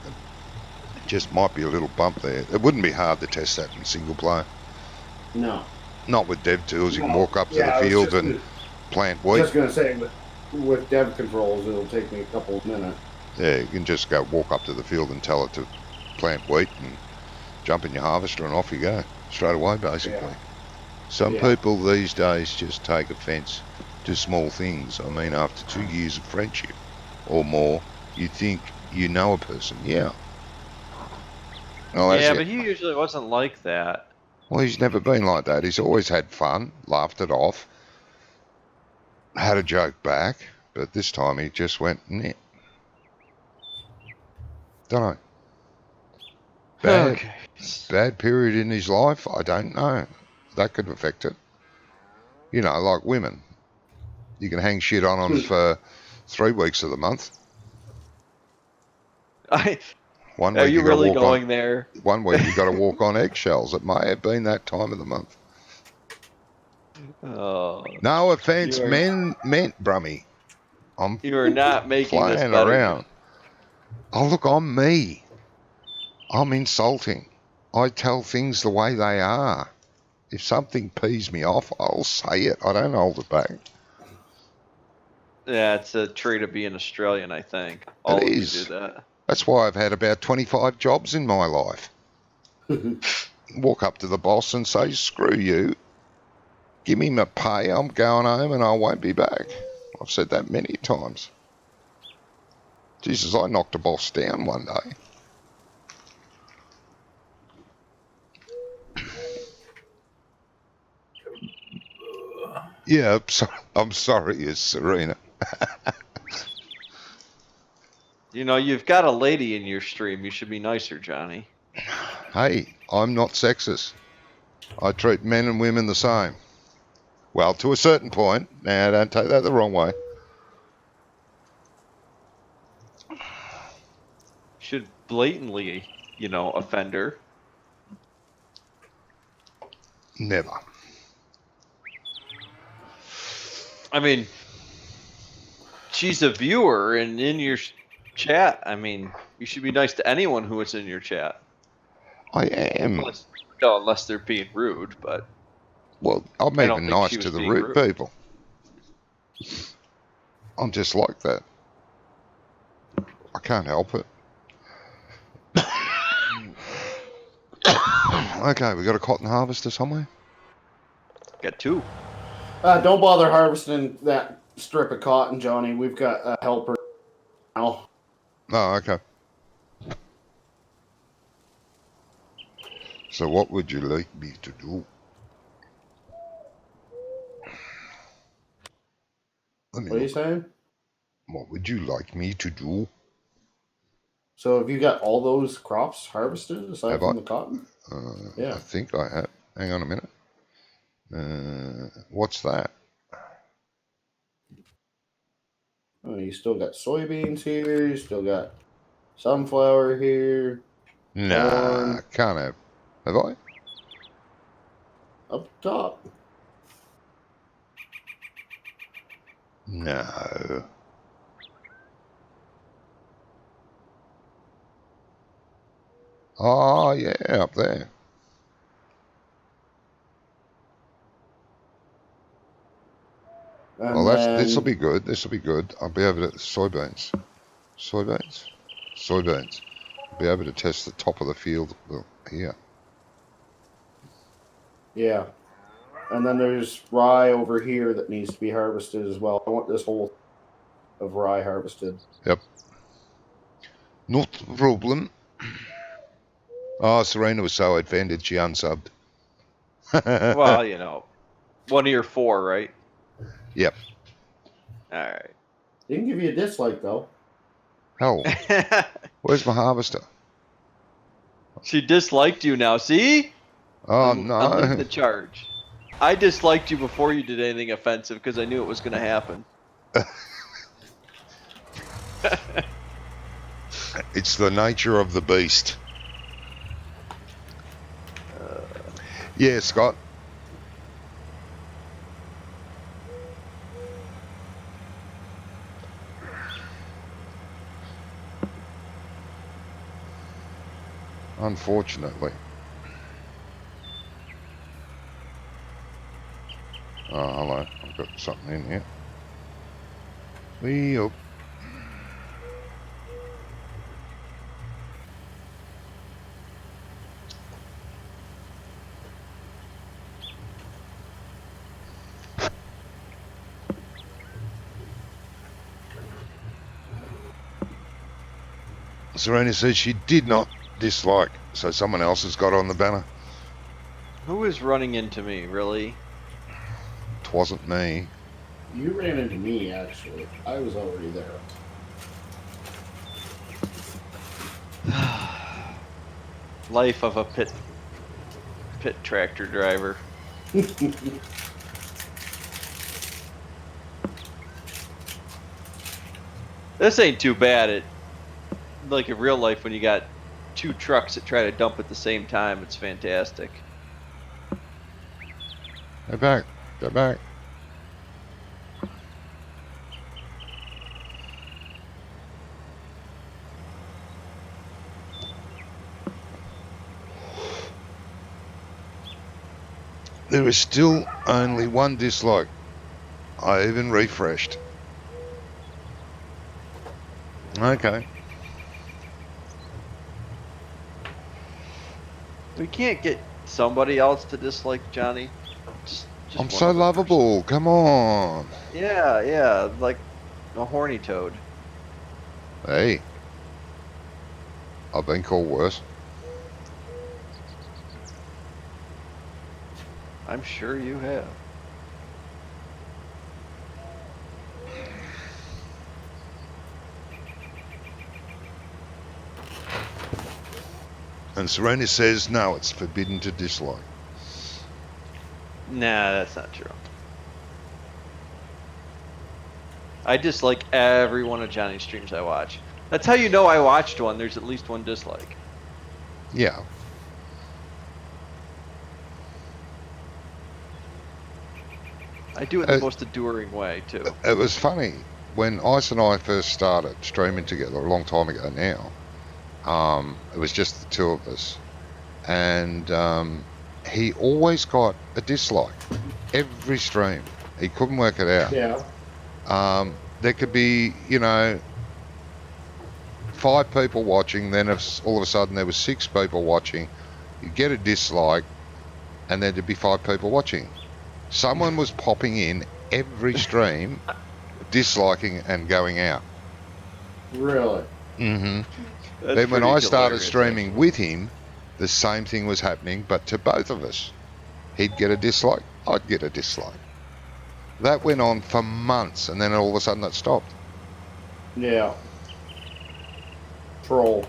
It just might be a little bump there. It wouldn't be hard to test that in single player. No. Not with dev tools. You can walk up to Yeah, the field and plant wheat. Just going to say, with dev controls, it'll take me a couple of minutes. Yeah, you can just go walk up to the field and tell it to plant wheat and jump in your harvester and off you go. Straight away, basically. Yeah. Some people these days just take offence to small things. I mean, after 2 years of friendship or more, you think you know a person. Yeah. Yeah, but he usually wasn't like that. Well, he's never been like that. He's always had fun, laughed it off, had a joke back, but this time he just went, nah. Don't know. Bad period in his life? I don't know. That could affect it. You know, like women. You can hang shit on them for 3 weeks of the month. Are you really going there? 1 week you got to walk on eggshells. It may have been that time of the month. Oh. No offence meant, Brummie. You are not making this better. Around. Oh, look, I'm me. I'm insulting. I tell things the way they are. If something pees me off, I'll say it. I don't hold it back. Yeah, it's a trait of being Australian, I think. All of you do that. That's why I've had about 25 jobs in my life. Walk up to the boss and say, screw you. Give me my pay. I'm going home and I won't be back. I've said that many times. Jesus, I knocked a boss down one day. Yeah, I'm sorry, it's Serena. You know, you've got a lady in your stream. You should be nicer, Johnny. Hey, I'm not sexist. I treat men and women the same. Well, to a certain point. Now, don't take that the wrong way. Should blatantly, offend her. Never. I mean, she's a viewer, and in your chat, I mean, you should be nice to anyone who is in your chat. I am. Unless they're being rude, but... Well, I'm even nice to the rude people. I'm just like that. I can't help it. Okay, we got a cotton harvester somewhere? Got 2. Don't bother harvesting that strip of cotton, Johnny. We've got a helper now. Oh, okay. So what would you like me to do? Let me What are you look. saying? What would you like me to do? So have you got all those crops harvested aside Have from I? the cotton? Yeah. I think I have. Hang on a minute. What's that? Oh, you still got soybeans here. You still got sunflower here. Nah, Corn. can't have. Have I? Up top. No. Oh, yeah, up there. And Well, this'll then, be good. This'll be good. I'll be able to soybeans. Soybeans. I'll be able to test the top of the field here. yeah. And then there's rye over here that needs to be harvested as well. I want this whole of rye harvested. Yep. Not a problem. Oh, Serena was so offended she unsubbed. Well, you know, 1 of your 4, right? Yep. All right. Didn't give you a dislike though. Hell, where's my harvester? She disliked you now. See? Oh, I'm leading no. the charge. I disliked you before you did anything offensive because I knew it was going to happen. It's the nature of the beast. Yeah, Scott. Unfortunately. Oh, hello. I've got something in here. Wee up. Serena says she did not dislike, so someone else has got on the banner. Who is running into me, really? Twasn't me. You ran into me actually. I was already there. Life of a pit tractor driver. This ain't too bad. It like in real life when you got 2 trucks that try to dump at the same time. It's fantastic. Go back. Go back. There is still only 1 dislike. I even refreshed. Okay. We can't get somebody else to dislike Johnny. Just I'm one so other lovable. Come on. person. Yeah, like a horny toad. Hey. I've been called worse. I'm sure you have. And Serena says, no, it's forbidden to dislike. Nah, that's not true. I dislike every one of Johnny's streams I watch. That's how you know I watched one. There's at least 1 dislike. Yeah. I do it in the most enduring way, too. It was funny. When Ice and I first started streaming together a long time ago now, it was just the 2 of us. And he always got a dislike. Every stream. He couldn't work it out. Yeah. There could be, 5 people watching, then if all of a sudden there was 6 people watching, you'd get a dislike, and there'd be 5 people watching. Someone was popping in every stream, disliking and going out. Really? Mm-hmm. That's Then when pretty I started hilarious, streaming actually. with him, the same thing was happening, but to both of us. He'd get a dislike, I'd get a dislike. That went on for months, and then all of a sudden it stopped. Yeah. Troll.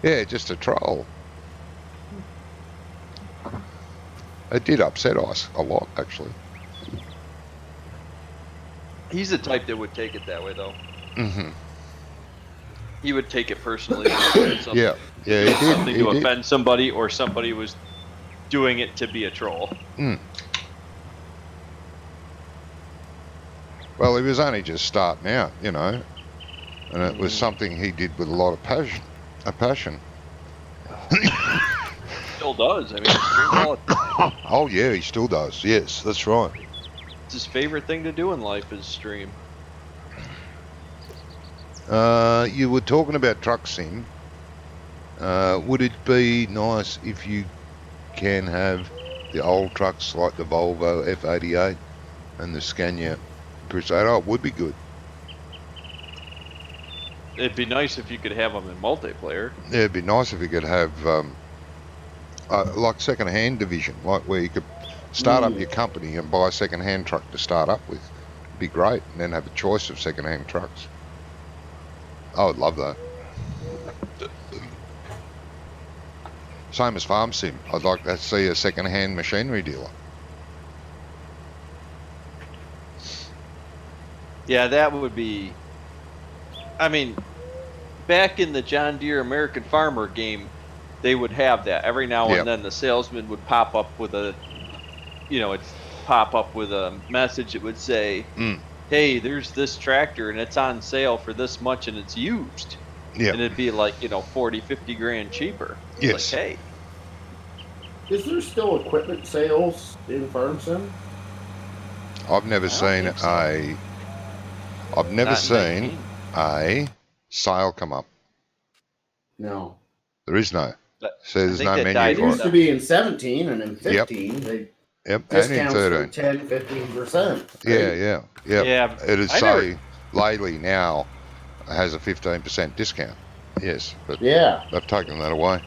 Yeah, just a troll. It did upset us a lot, actually. He's the type that would take it that way, though. Mm-hmm. He would take it personally. Something, Yeah, he did. Something He to did. offend somebody, or somebody was doing it to be a troll. Mm. Well, he was only just starting out, you know, and it was something he did with a lot of passion. Still does. I mean, he streams all the time. Oh yeah, he still does. Yes, that's right. It's his favorite thing to do in life is stream. You were talking about truck sim. Would it be nice if you can have the old trucks like the Volvo F88 and the Scania Crusader? Oh, it would be good. It'd be nice if you could have them in multiplayer. Yeah, it'd be nice if you could have like second-hand division, like where you could start up your company and buy a second-hand truck to start up with. It'd be great, and then have a choice of second-hand trucks. I would love that. Same as farm sim. I'd like to see a second-hand machinery dealer. Yeah, that would be. I mean, back in the John Deere American Farmer game, they would have that. Every now and then the salesman would pop up with a, message that would say, hey, there's this tractor and it's on sale for this much and it's used. Yeah. And it'd be like, 40, 50 grand cheaper. It's Yes. like, hey. Is there still equipment sales in Farm Sim? I've never seen think so. I've never Not in seen 19. a sale come up. No. There is no. But So there's think no that menu died It for used it. to be in 17 and in 15. They Yep, and in discounts for 13. 10, 15%. Yeah. Yeah, It'd I say Lately now has a 15% discount. Yes, but Yeah. they've taken that away.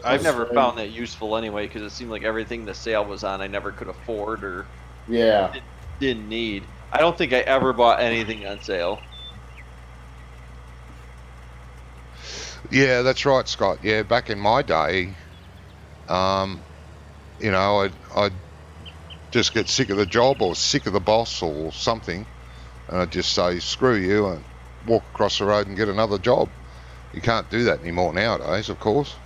I've never found that useful anyway because it seemed like everything the sale was on I never could afford or Yeah. didn't need. I don't think I ever bought anything on sale. Yeah, that's right, Scott. Yeah, back in my day, I'd just get sick of the job or sick of the boss or something, and I'd just say, screw you, and walk across the road and get another job. You can't do that anymore nowadays, of course.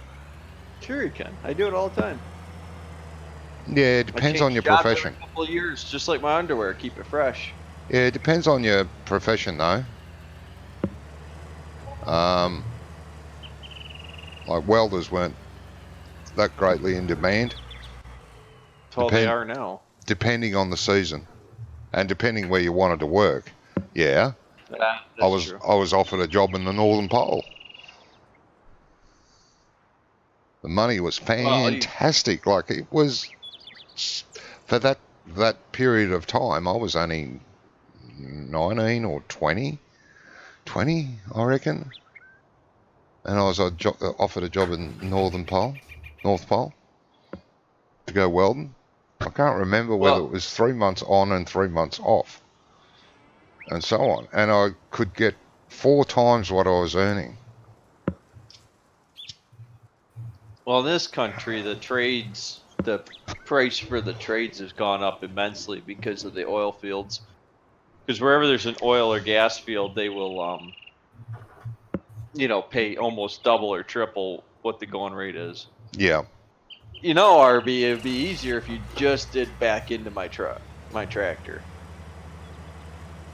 Sure you can. I do it all the time. Yeah, it depends on your profession. Every couple of years, just like my underwear, keep it fresh. Yeah, it depends on your profession, though. Like welders weren't that greatly in demand. That's all they are now. Depending on the season, and depending where you wanted to work. Yeah, I was offered a job in the Northern Pole. The money was fantastic. Like it was for that period of time. I was only 19 or 20, I reckon. And I was offered a job in North Pole, to go welding. I can't remember whether it was 3 months on and 3 months off, and so on. And I could get 4 times what I was earning. Well, in this country, the price for the trades has gone up immensely because of the oil fields. Because wherever there's an oil or gas field, they will, pay almost double or triple what the going rate is. Yeah. RB, it'd be easier if you just did back into my tractor.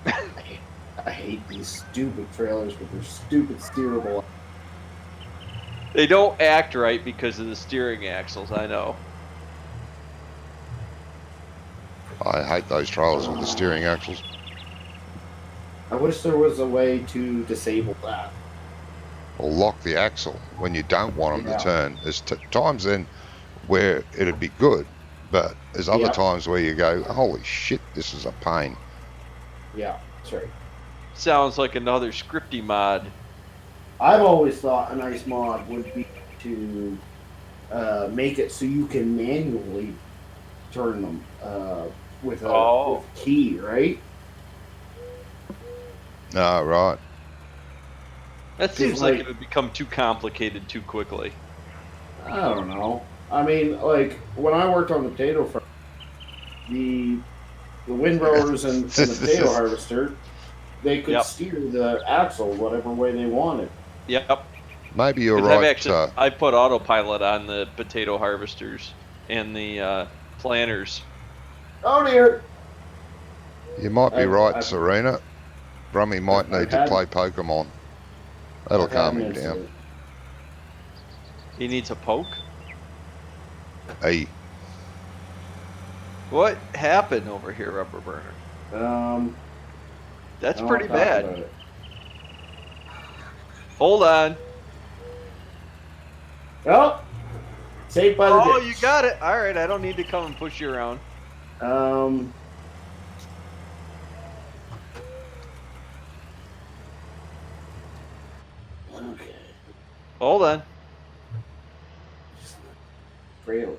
I hate these stupid trailers with their stupid steerable. They don't act right because of the steering axles, I know. I hate those trailers with the steering axles. I wish there was a way to disable that. or lock the axle when you don't want them Yeah. to turn. There's times then where it'd be good, but there's other Yeah. times where you go, holy shit, this is a pain. Yeah, that's right. Sounds like another scripty mod. I've always thought a nice mod would be to make it so you can manually turn them with a key, right? No, right. That seems like- like it would become too complicated too quickly. I don't know. I mean, like when I worked on the potato farm, the windrowers and the potato harvester, they could Yep. steer the axle whatever way they wanted. Yep. Maybe you're 'Cause right. I put autopilot on the potato harvesters and the planters. Oh dear! You might be right, I've- Serena. Brummie might need to play Pokemon. That'll I've had calm an him down. incident. He needs a poke. Hey, What happened over here, Rubber Burner? That's I don't pretty wanna talk bad. about it. Hold on. Oh, saved by the Oh, ditch. you got it. All right, I don't need to come and push you around. Okay. Hold on. Really?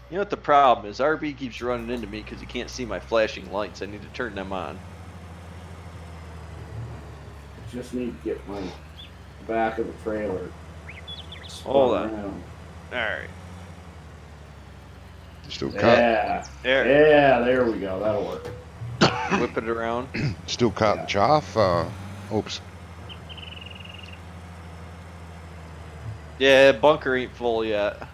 You know what the problem is? RB keeps running into me because he can't see my flashing lights. I need to turn them on. Just need to get my back of the trailer. Hold on. Around. All right. still cut. Yeah. There. Yeah, there we go. That'll work. Whip it around. Still cutting chaff. Oops. Yeah, bunker ain't full yet.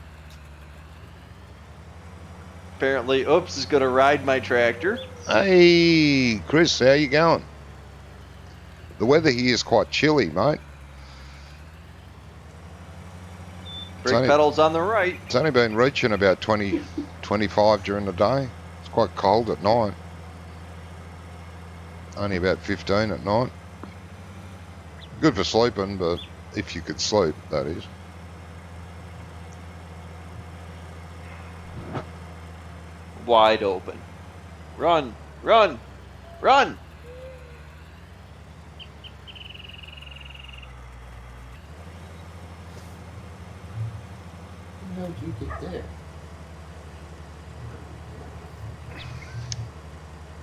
Apparently, Oops is gonna ride my tractor. Hey, Chris, how you going? The weather here is quite chilly, mate. Brake pedals on the right. It's only been reaching about 20, 25 during the day. It's quite cold at night. Only about 15 at night. Good for sleeping, but if you could sleep, that is. Wide open. Run, run, run! How did you get there?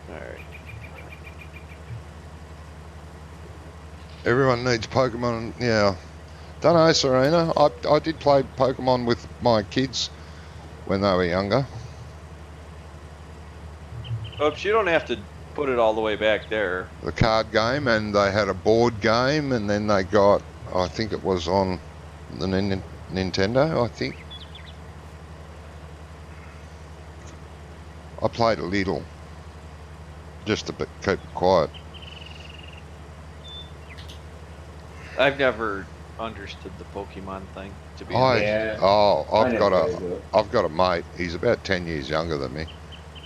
Alright. Everyone needs Pokemon, yeah. Don't know, Serena. I did play Pokemon with my kids when they were younger. Oops, you don't have to put it all the way back there. The card game, and they had a board game, and then they got, I think it was on the Nintendo, I think. I played a little, just to keep it quiet. I've never understood the Pokemon thing, to be honest. I've got a mate. He's about 10 years younger than me,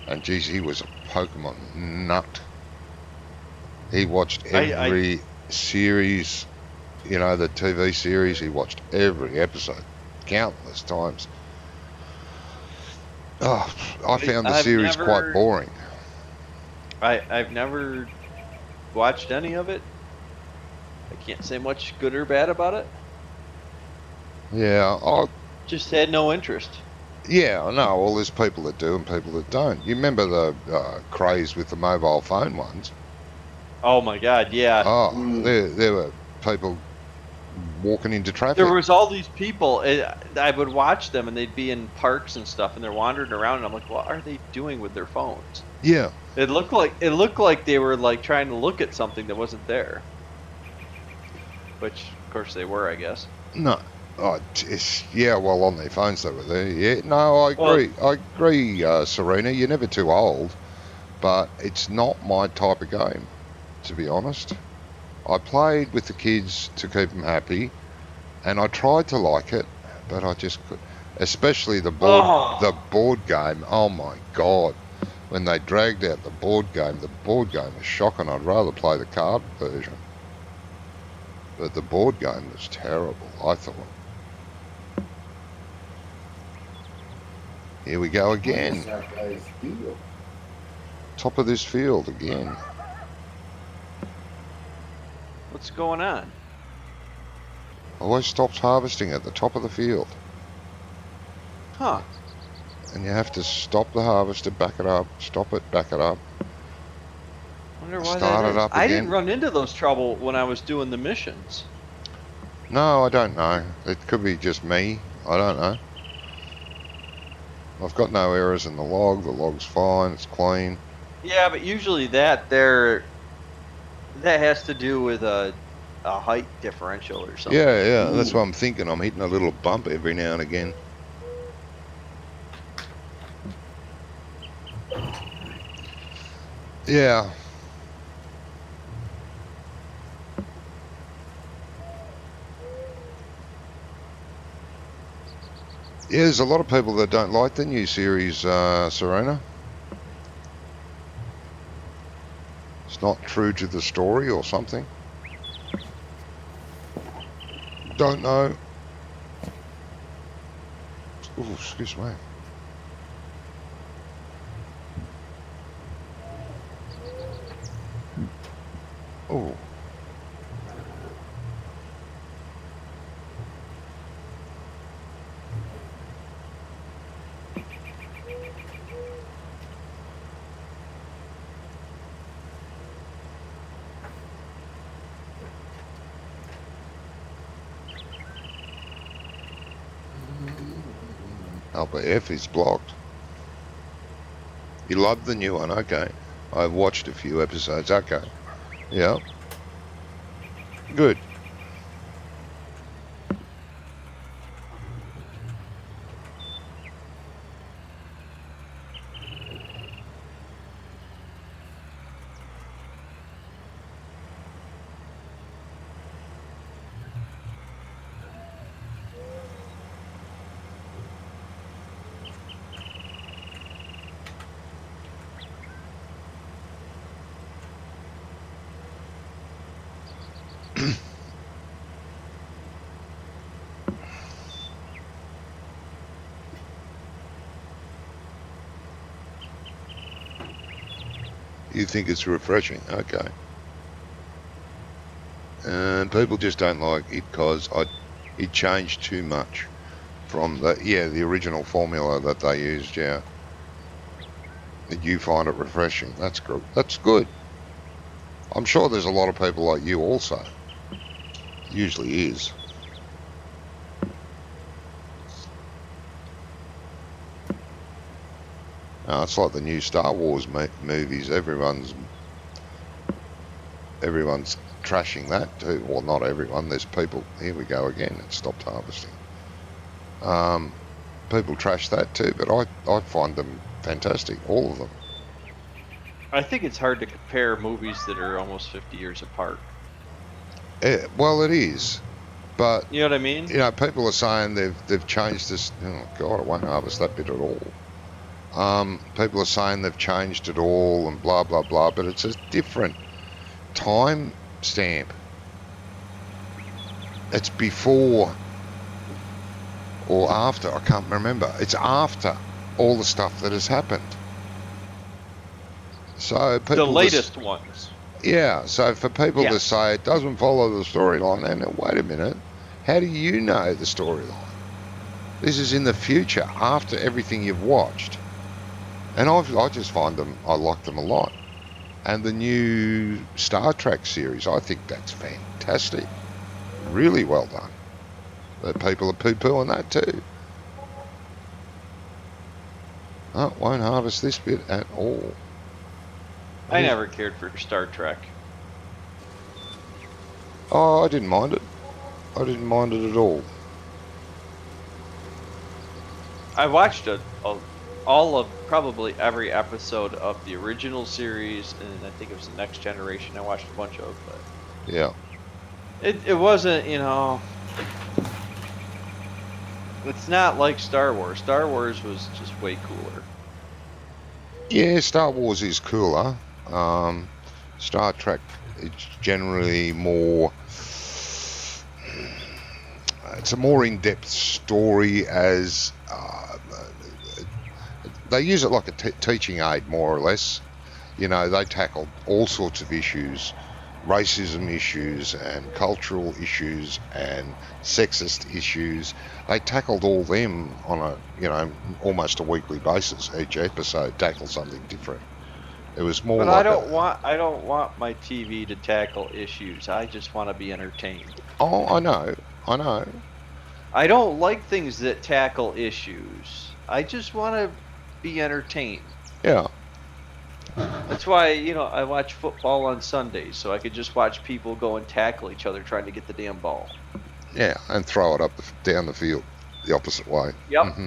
and geez, he was a Pokemon nut. He watched every series, you know, the TV series. He watched every episode, countless times. Oh, I found the series quite boring. I've never watched any of it. I can't say much good or bad about it. Yeah, Just had no interest. yeah, I know. Well, there's people that do and people that don't. You remember the craze with the mobile phone ones? Oh my God, yeah. Oh, there were people walking into traffic. There was all these people. I would watch them, and they'd be in parks and stuff, and they're wandering around, and I'm like, what are they doing with their phones? Yeah. It looked like they were like trying to look at something that wasn't there. Which, of course, they were, I guess. No. Oh, yeah, well, on their phones they were there. Yeah, no, I agree. I agree, Serena. You're never too old, but it's not my type of game, to be honest. I played with the kids to keep them happy, and I tried to like it, but I just could. Especially the board game. Oh my God, when they dragged out the board game was shocking. I'd rather play the card version. But the board game was terrible, I thought. Here we go again. What is that guy's deal? Top of this field again. What's going on? Always stops harvesting at the top of the field. Huh. And you have to stop the harvester, back it up, stop it, back it up. Wonder why Start that it is. up I again. didn't run into those trouble when I was doing the missions. No, I don't know. It could be just me. I don't know. I've got no errors in the log. The log's fine. It's clean. Yeah, but usually that has to do with a height differential or something. Yeah, that's what I'm thinking. I'm hitting a little bump every now and again. Yeah. Yeah, there's a lot of people that don't like the new series, Serena. It's not true to the story or something. Don't know. Oh, excuse me. Oh. Alpha F is blocked. You love the new one, okay. I've watched a few episodes, okay. Yeah. Good. You think it's refreshing, okay. And people just don't like it because it changed too much from the original formula that they used, yeah. You find it refreshing, that's good. That's good. I'm sure there's a lot of people like you also. Usually is. It's like the new Star Wars movies. Everyone's trashing that too. Well, not everyone. There's people. Here we go again. It stopped harvesting. People trash that too, but I find them fantastic. All of them. I think it's hard to compare movies that are almost 50 years apart. Yeah, well, it is, but You know what I mean? you know, people are saying they've changed this. Oh God, I won't harvest that bit at all. People are saying they've changed it all and blah blah blah, but it's a different time stamp. It's before or after, I can't remember. It's after all the stuff that has happened. So people The latest ones. yeah, so for people to Yes. say it doesn't follow the storyline, and wait a minute, how do you know the storyline? This is in the future, after everything you've watched. And I just find them, I like them a lot. And the new Star Trek series, I think that's fantastic. Really well done. But people are poo-pooing that too. Oh, won't harvest this bit at all. I never cared for Star Trek. Oh, I didn't mind it. I didn't mind it at all. I watched all of probably every episode of the original series, and I think it was the Next Generation. I watched a bunch of, but Yeah. it wasn't, you know. It's not like Star Wars. Star Wars was just way cooler. Yeah, Star Wars is cooler. Star Trek, it's generally more. It's a more in-depth story as they use it like a teaching aid, more or less. You know, they tackle all sorts of issues, racism issues and cultural issues and sexist issues. They tackled all them on a, almost a weekly basis. Each episode tackled something different. It was more But like I don't want my TV to tackle issues. I just want to be entertained. Oh, I know. I don't like things that tackle issues. I just want to be entertained. Yeah. That's why, I watch football on Sundays, so I could just watch people go and tackle each other trying to get the damn ball. Yeah, and throw it up down the field the opposite way. Yep. Mm-hmm.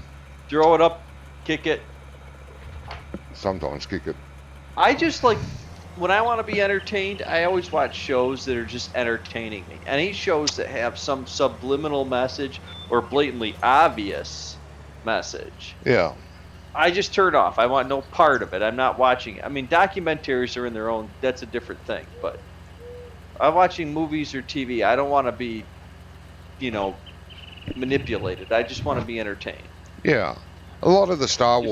Throw it up, kick it. Sometimes kick it. I just like, when I want to be entertained, I always watch shows that are just entertaining me. Any shows that have some subliminal message or blatantly obvious message. Yeah. I just turn off. I want no part of it. I'm not watching it. I mean, documentaries are in their own, that's a different thing. But I'm watching movies or TV. I don't want to be, manipulated. I just want to be entertained. Yeah. A lot of the Star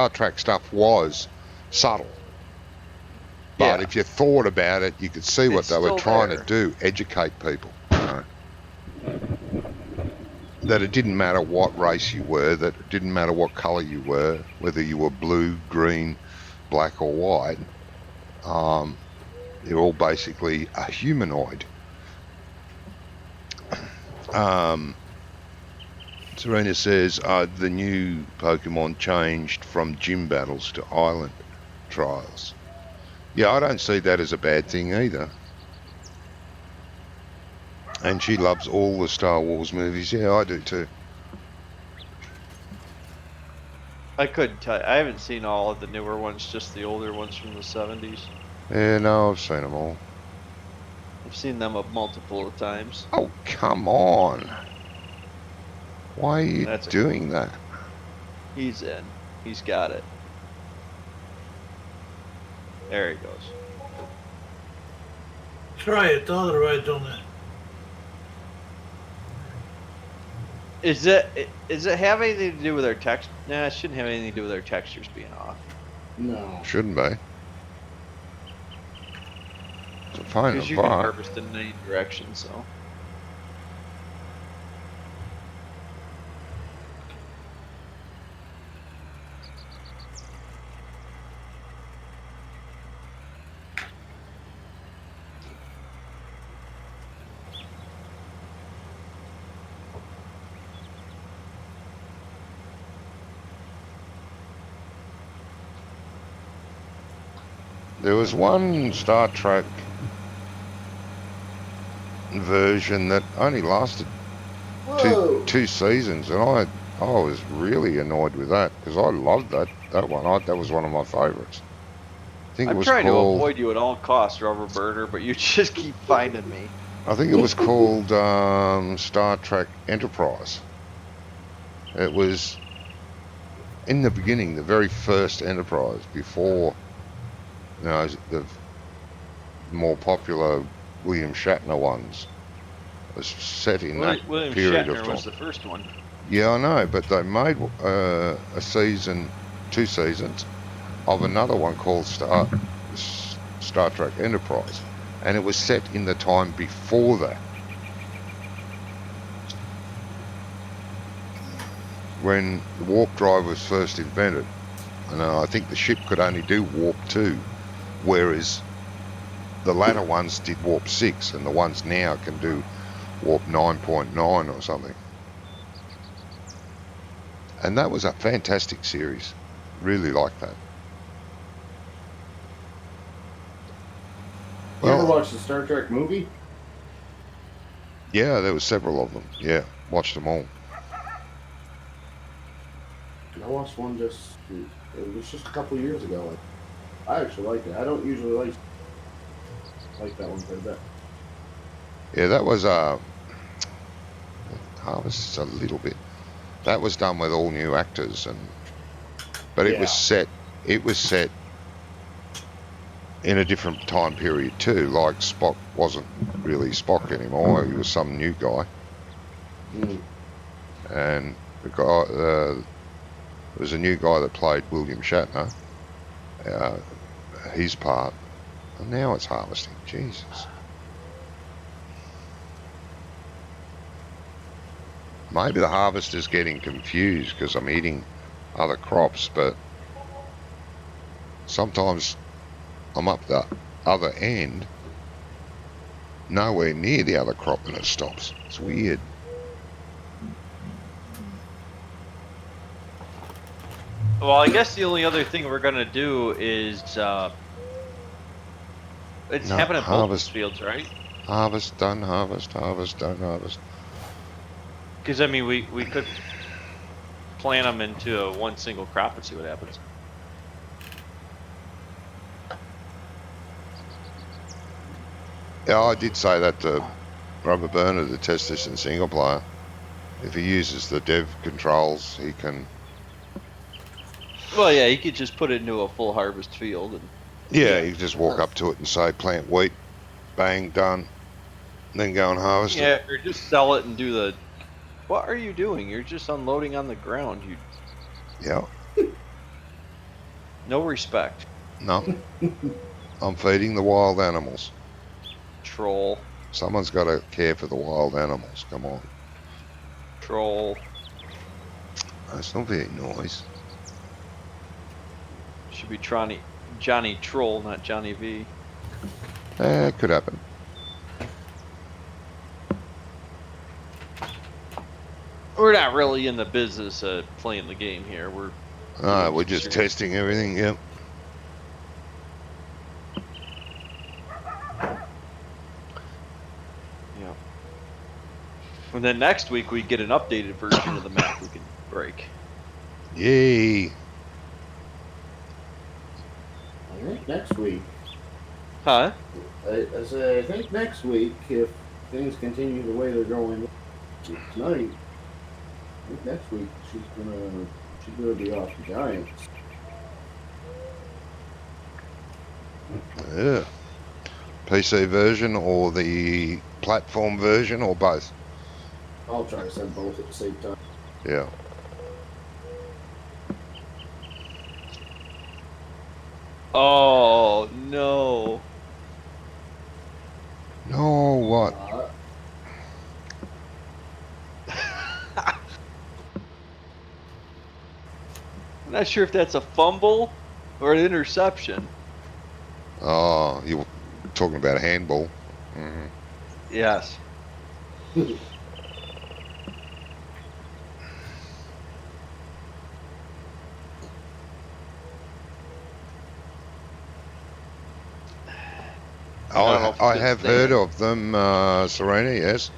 Trek stuff was subtle. But if you thought about it, you could see what they were trying to do, educate people. That it didn't matter what race you were, that it didn't matter what colour you were, whether you were blue, green, black or white. You're all basically a humanoid. Serena says the new Pokemon changed from gym battles to island trials. Yeah, I don't see that as a bad thing either. And she loves all the Star Wars movies. Yeah, I do too. I couldn't tell you. I haven't seen all of the newer ones, just the older ones from the 70s. Yeah, no, I've seen them all. I've seen them multiple times. Oh, come on. Why are you doing that? He's in. He's got it. There he goes. Try it the other way, Johnny. Is it have anything to do with our text? Nah, it shouldn't have anything to do with our textures being off. No. Shouldn't be. It's a fine because you can harvest in any direction, so. There was one Star Trek version that only lasted two seasons, and I was really annoyed with that because I loved that one. That was one of my favourites. I'm trying to avoid you at all costs, Rubber Burner, but you just keep finding me. I think it was called Star Trek Enterprise. It was in the beginning, the very first Enterprise, before the more popular William Shatner ones. It was set in that William period Shatner of time. was the first one. Yeah, I know, but they made a season, 2 seasons, of another one called Star Trek Enterprise, and it was set in the time before that, when the warp drive was first invented. And I think the ship could only do warp 2, whereas the latter ones did warp 6, and the ones now can do warp 9.9 or something. And that was a fantastic series. Really liked that. You ever watched the Star Trek movie? Yeah, there were several of them. Yeah, watched them all. I watched one it was just a couple years ago. I actually liked it. I don't usually like that one quite a bit. Yeah, that was was just a little bit. That was done with all new actors, but it was set it was set in a different time period too. Like Spock wasn't really Spock anymore. He was some new guy. Mm. And the guy, there was a new guy that played William Shatner, his part. And now it's harvesting. Jesus. Maybe the harvester's getting confused because I'm eating other crops, but sometimes I'm up the other end, nowhere near the other crop, and it stops. It's weird. Well, I guess the only other thing we're gonna do is it's No, happening at both harvest. fields, right? Harvest, done, harvest, harvest, done, harvest. Because I mean, we could plant them into one single crop and see what happens. Yeah, I did say that to Rubber Burner to test this in single player. If he uses the dev controls, he can. Well, yeah, you could just put it into a full harvest field and. Yeah, you just walk up to it and say plant wheat, bang, done, and then go and harvest it. Yeah, or just sell it and do the. What are you doing? You're just unloading on the ground. You. Yeah. No respect. No. I'm feeding the wild animals. Troll. Someone's got to care for the wild animals. Come on. Troll. That's not very nice. Should be Johnny Troll, not Johnny V. It could happen. We're not really in the business of playing the game here. We're just testing everything, yep. Yeah. And then next week we get an updated version of the map we can break. Yay. I think next week. Huh? I think next week, if things continue the way they're going tonight, I think next week she's gonna be off the Giants. Yeah. PC version or the platform version or both? I'll try to send both at the same time. Yeah. Oh no. No, what? I'm not sure if that's a fumble or an interception. Oh, you're talking about handball. Mm-hmm. Yes. I have heard of them, Serena, yes.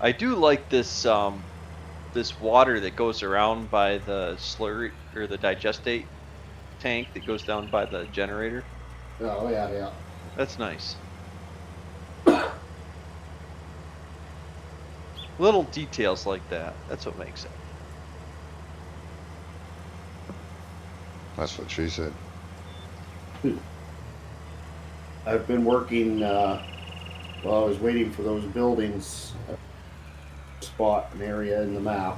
I do like this this water that goes around by the slurry or the digestate tank that goes down by the generator. Oh yeah, yeah. That's nice. Little details like that. That's what makes it. That's what she said. I've been working. While I was waiting for those buildings. Spot an area in the map.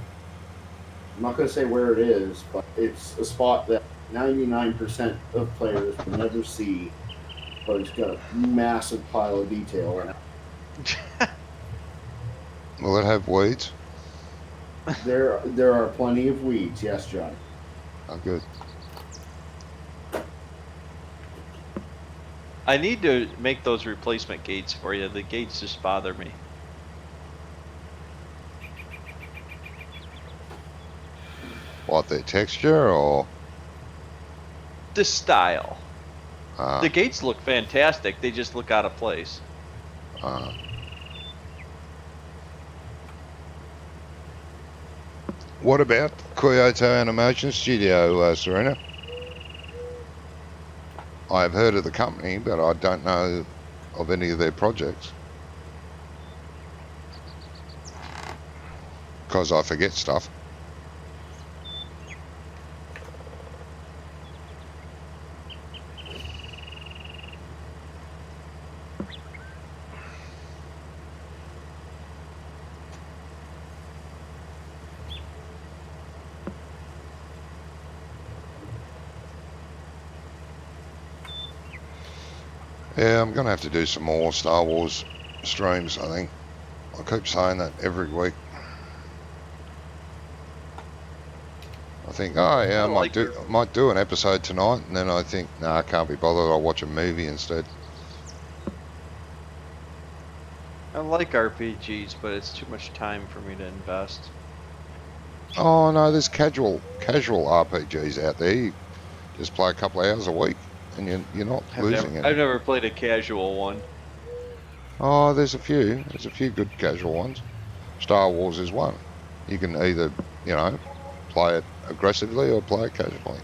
I'm not going to say where it is, but it's a spot that 99% of players will never see, but it's got a massive pile of detail in it. Will it have weeds? There are plenty of weeds, yes, John. Oh, good. I need to make those replacement gates for you. The gates just bother me. What, their texture or? The style. The gates look fantastic. They just look out of place. What about Kyoto Animation Studio, Serena? I've heard of the company, but I don't know of any of their projects. Because I forget stuff. Yeah, I'm going to have to do some more Star Wars streams, I think. I keep saying that every week. I think, oh yeah, I might do an episode tonight, and then I think, nah, I can't be bothered. I'll watch a movie instead. I like RPGs, but it's too much time for me to invest. Oh no, there's casual RPGs out there. You just play a couple of hours a week, and you're not losing I've any. never played a casual one. Oh, there's a few. There's a few good casual ones. Star Wars is one. You can either, play it aggressively or play it casually.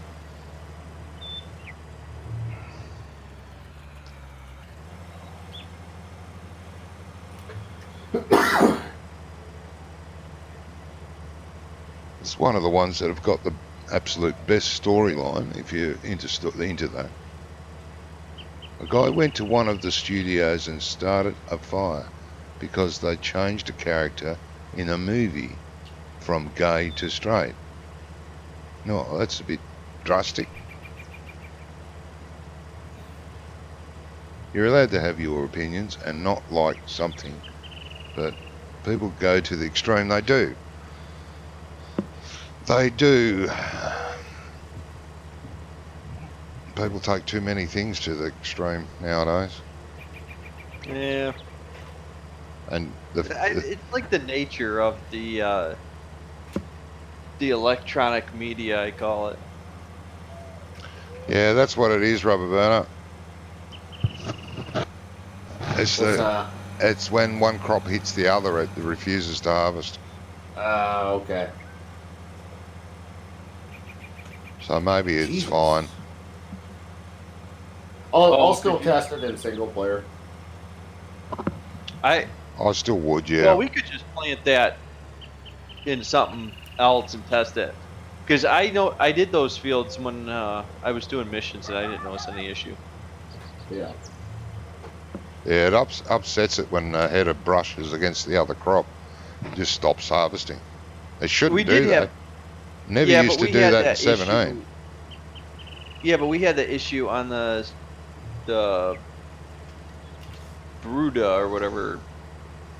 It's one of the ones that have got the absolute best storyline if you're into that. A guy went to one of the studios and started a fire because they changed a character in a movie from gay to straight. No, that's a bit drastic. You're allowed to have your opinions and not like something, but people go to the extreme. They do. They do. People take too many things to the extreme nowadays. Yeah. And it's like the nature of the electronic media, I call it. Yeah, that's what it is, Rubber Burner. It's when one crop hits the other, it refuses to harvest. Okay. So maybe it's Jesus. fine. I'll still test it in single player. I still would, yeah. Well, we could just plant that in something else and test it. Because I know I did those fields when I was doing missions and I didn't notice any issue. Yeah. Yeah, it upsets it when a head of brush is against the other crop. It just stops harvesting. It shouldn't do that. Never used to do that in 17. Yeah, but we had the issue on the Bruda or whatever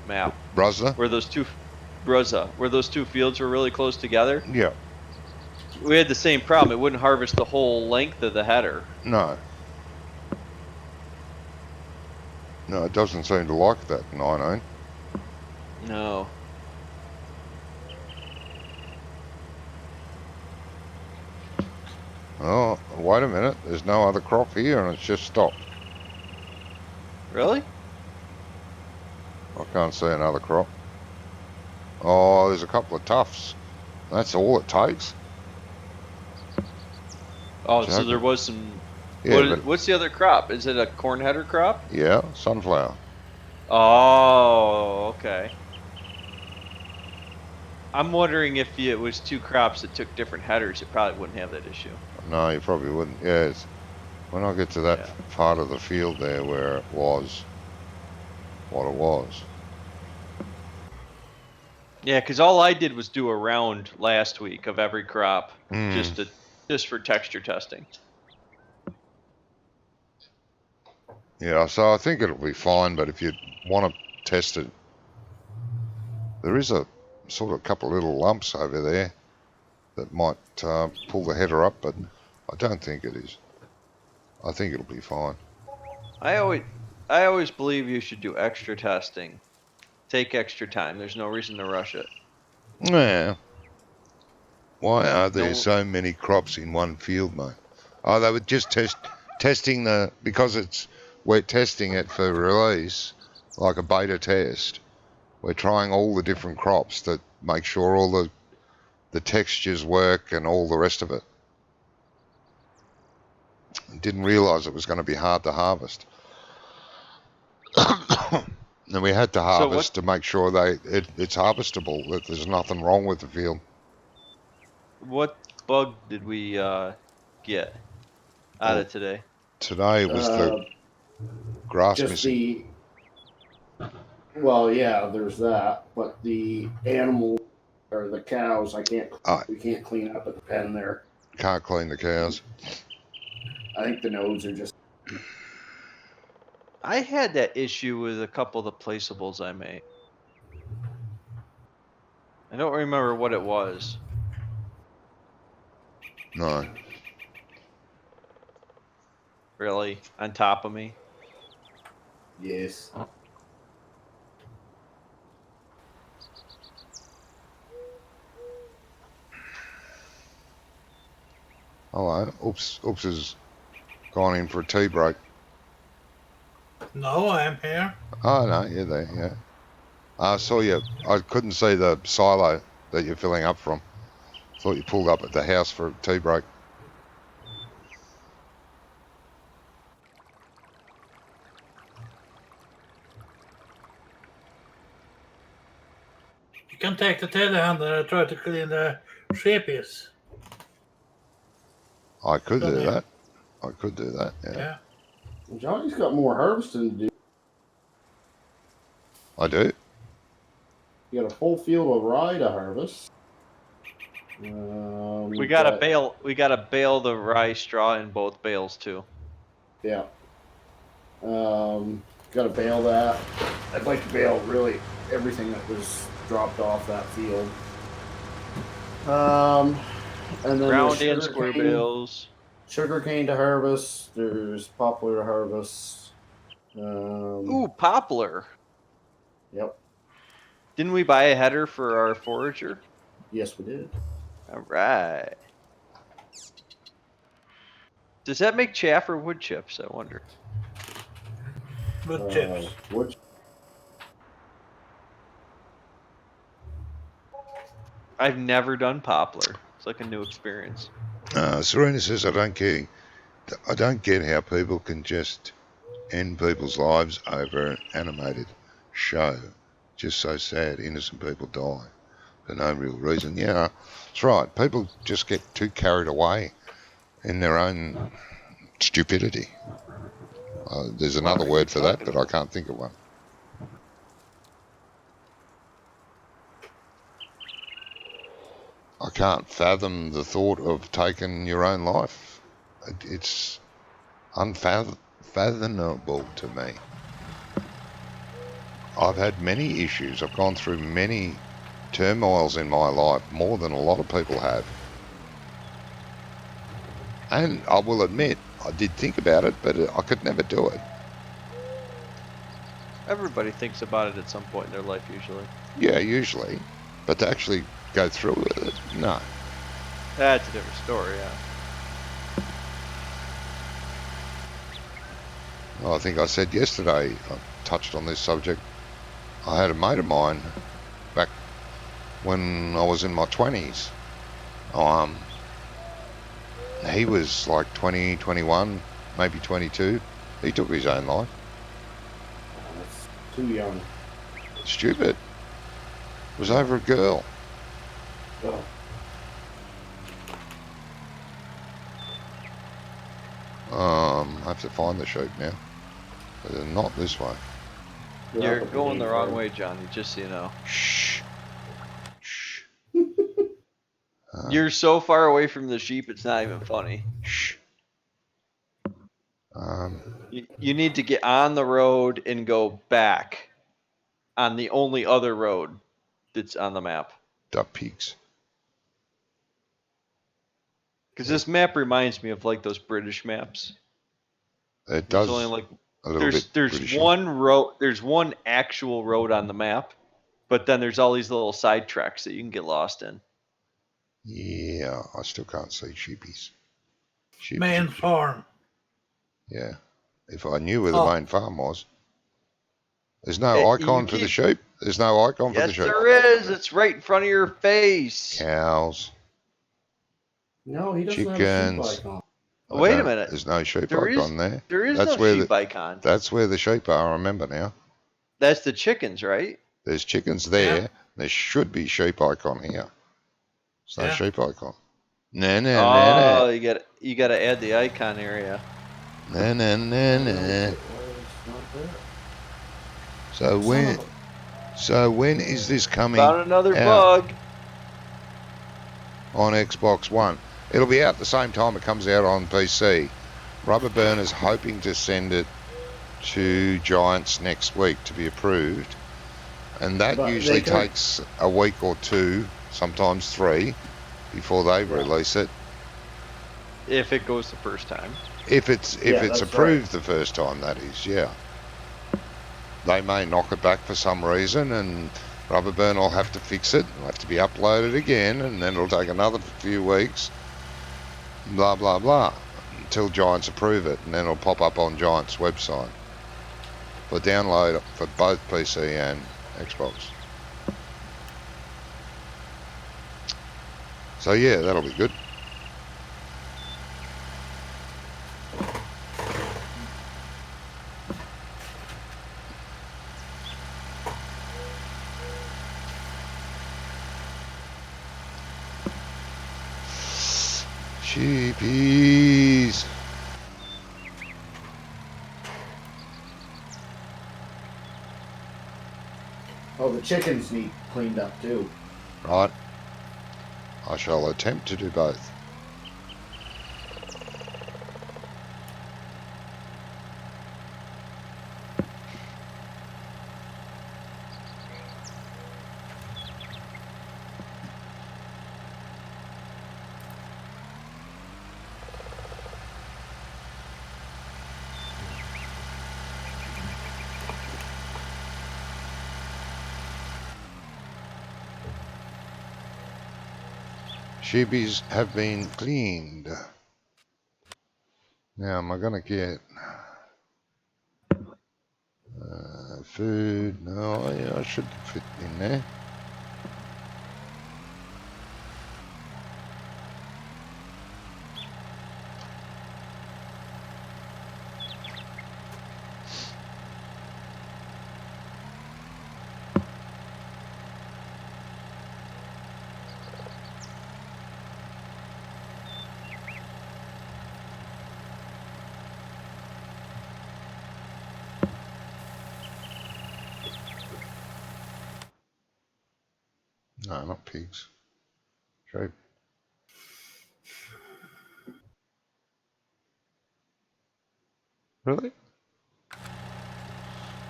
map. Bruzza? Where those two fields were really close together. Yeah. We had the same problem. It wouldn't harvest the whole length of the header. No. No, it doesn't seem to like that, 19. No. Oh, wait a minute. There's no other crop here and it's just stopped. Really? I can't see another crop. Oh, there's a couple of tufts. That's all it takes. Oh, so there was some... Yeah, what's the other crop? Is it a corn header crop? Yeah, sunflower. Oh, okay. I'm wondering if it was two crops that took different headers, it probably wouldn't have that issue. No, you probably wouldn't. Yeah, it's when I get to that part of the field there where it was what it was. Yeah, because all I did was do a round last week of every crop, just for texture testing. Yeah, so I think it'll be fine, but if you want to test it, there is a sort of couple of little lumps over there that might pull the header up, but I don't think it is. I think it'll be fine. I always believe you should do extra testing. Take extra time. There's no reason to rush it. Yeah. Why are there so many crops in one field, mate? Oh, they were just testing because we're testing it for release, like a beta test. We're trying all the different crops to make sure all the the textures work and all the rest of it. Didn't realise it was going to be hard to harvest. And we had to harvest to make sure it's harvestable, that there's nothing wrong with the field. What bug did we get out of today? Today was the grass just missing. Well, yeah, there's that, but the animal or the cows, we can't clean up at the pen there. Can't clean the cows. I think the nodes are just. I had that issue with a couple of the placeables I made. I don't remember what it was. No. Really? On top of me? Yes. Hello. Oops has gone in for a tea break. No, I'm here. Oh, no, you're there, yeah. I saw you. I couldn't see the silo that you're filling up from. Thought you pulled up at the house for a tea break. You can take the telehandler and try to clean the sheepies. I could do that. I could do that, yeah. Johnny's got more harvesting to do. I do. You got a full field of rye to harvest. We gotta bale. We gotta bale the rye straw in both bales too. Yeah. Gotta bale that. I'd like to bale really everything that was dropped off that field. And then Round and square bales. Sugarcane to harvest. There's poplar to harvest. Ooh, poplar. Yep. Didn't we buy a header for our forager? Yes, we did. All right. Does that make chaff or wood chips? I wonder. Wood chips. Wood. I've never done poplar. It's like a new experience. Serena says, I don't get how people can just end people's lives over an animated show. Just so sad, innocent people die for no real reason. Yeah, that's right. People just get too carried away in their own stupidity. There's another word for that, but I can't think of one. I can't fathom the thought of taking your own life. It's unfathomable to me. I've had many issues. I've gone through many turmoils in my life, more than a lot of people have. And I will admit, I did think about it, but I could never do it. Everybody thinks about it at some point in their life, usually. Yeah, usually. But to actually go through with it, no. That's a different story, yeah. Well, I think I said yesterday, I touched on this subject. I had a mate of mine back when I was in my 20s. He was like 20, 21, maybe 22. He took his own life. That's too young. Stupid. It was over a girl. Oh. I have to find the sheep now. But not this way. You're going the wrong way, Johnny, just so you know. Shh. Shh. You're so far away from the sheep, it's not even funny. Shh. You need to get on the road and go back on the only other road that's on the map. Duck peaks. Because this map reminds me of like those British maps. It does. It's only like a little bit there's British-y. one road, there's one actual road on the map, but then there's all these little side tracks that you can get lost in. Yeah, I still can't see sheepies. Main farm. Yeah. If I knew where the main farm was. There's no You icon for the sheep. There's no icon for the Yes, sheep. there is. It's right in front of your face. Cows, No, he doesn't have a chickens. sheep icon. Wait a minute. There's no sheep There is icon there. there is That's no where sheep icon. That's where the sheep are. I remember now. That's the chickens, right? There's chickens there. Yeah. There should be sheep icon here. There's no Yeah. sheep icon. No. Oh, you got to add the icon area. No. Why is it not there? So when is this coming Found another out bug. on Xbox One? It'll be out the same time it comes out on PC. Rubber Burner's hoping to send it to Giants next week to be approved, and that But usually they could- takes a week or two, sometimes 3, before they release it. If it goes the first time. If it's that's approved the first time, that is, yeah. They may knock it back for some reason, and Rubber Burn will have to fix it. It'll have to be uploaded again, and then it'll take another few weeks. Blah blah blah, until Giants approve it, and then it'll pop up on Giants' website for download for both PC and Xbox. So yeah, that'll be good. Sheepies. Oh, the chickens need cleaned up too. Right. I shall attempt to do both. Sheepies have been cleaned. Now, am I going to get food? No, yeah, I should fit in there. No, not pigs. Sheep. Really?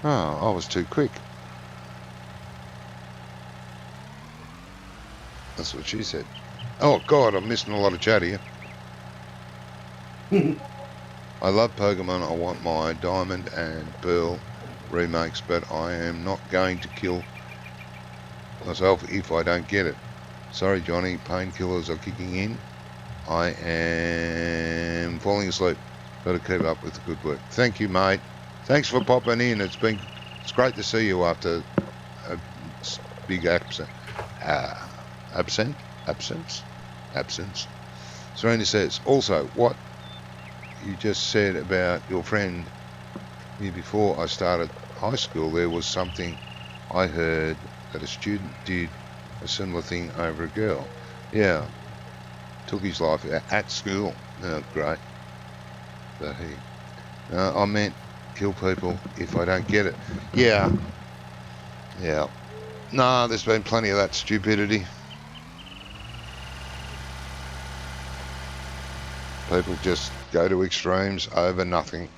Oh, I was too quick. That's what she said. Oh, God, I'm missing a lot of chat here. I love Pokemon. I want my Diamond and Pearl remakes, but I am not going to kill myself if I don't get it. Sorry, Johnny, painkillers are kicking in. I am falling asleep. Got to keep up with the good work. Thank you, mate. Thanks for popping in. It's great to see you after a big absence. Serena says, also, what you just said about your friend here before I started high school, there was something I heard that a student did a similar thing over a girl. Yeah, took his life at school. Oh, great. But I meant kill people if I don't get it. Yeah. No, there's been plenty of that stupidity. People just go to extremes over nothing.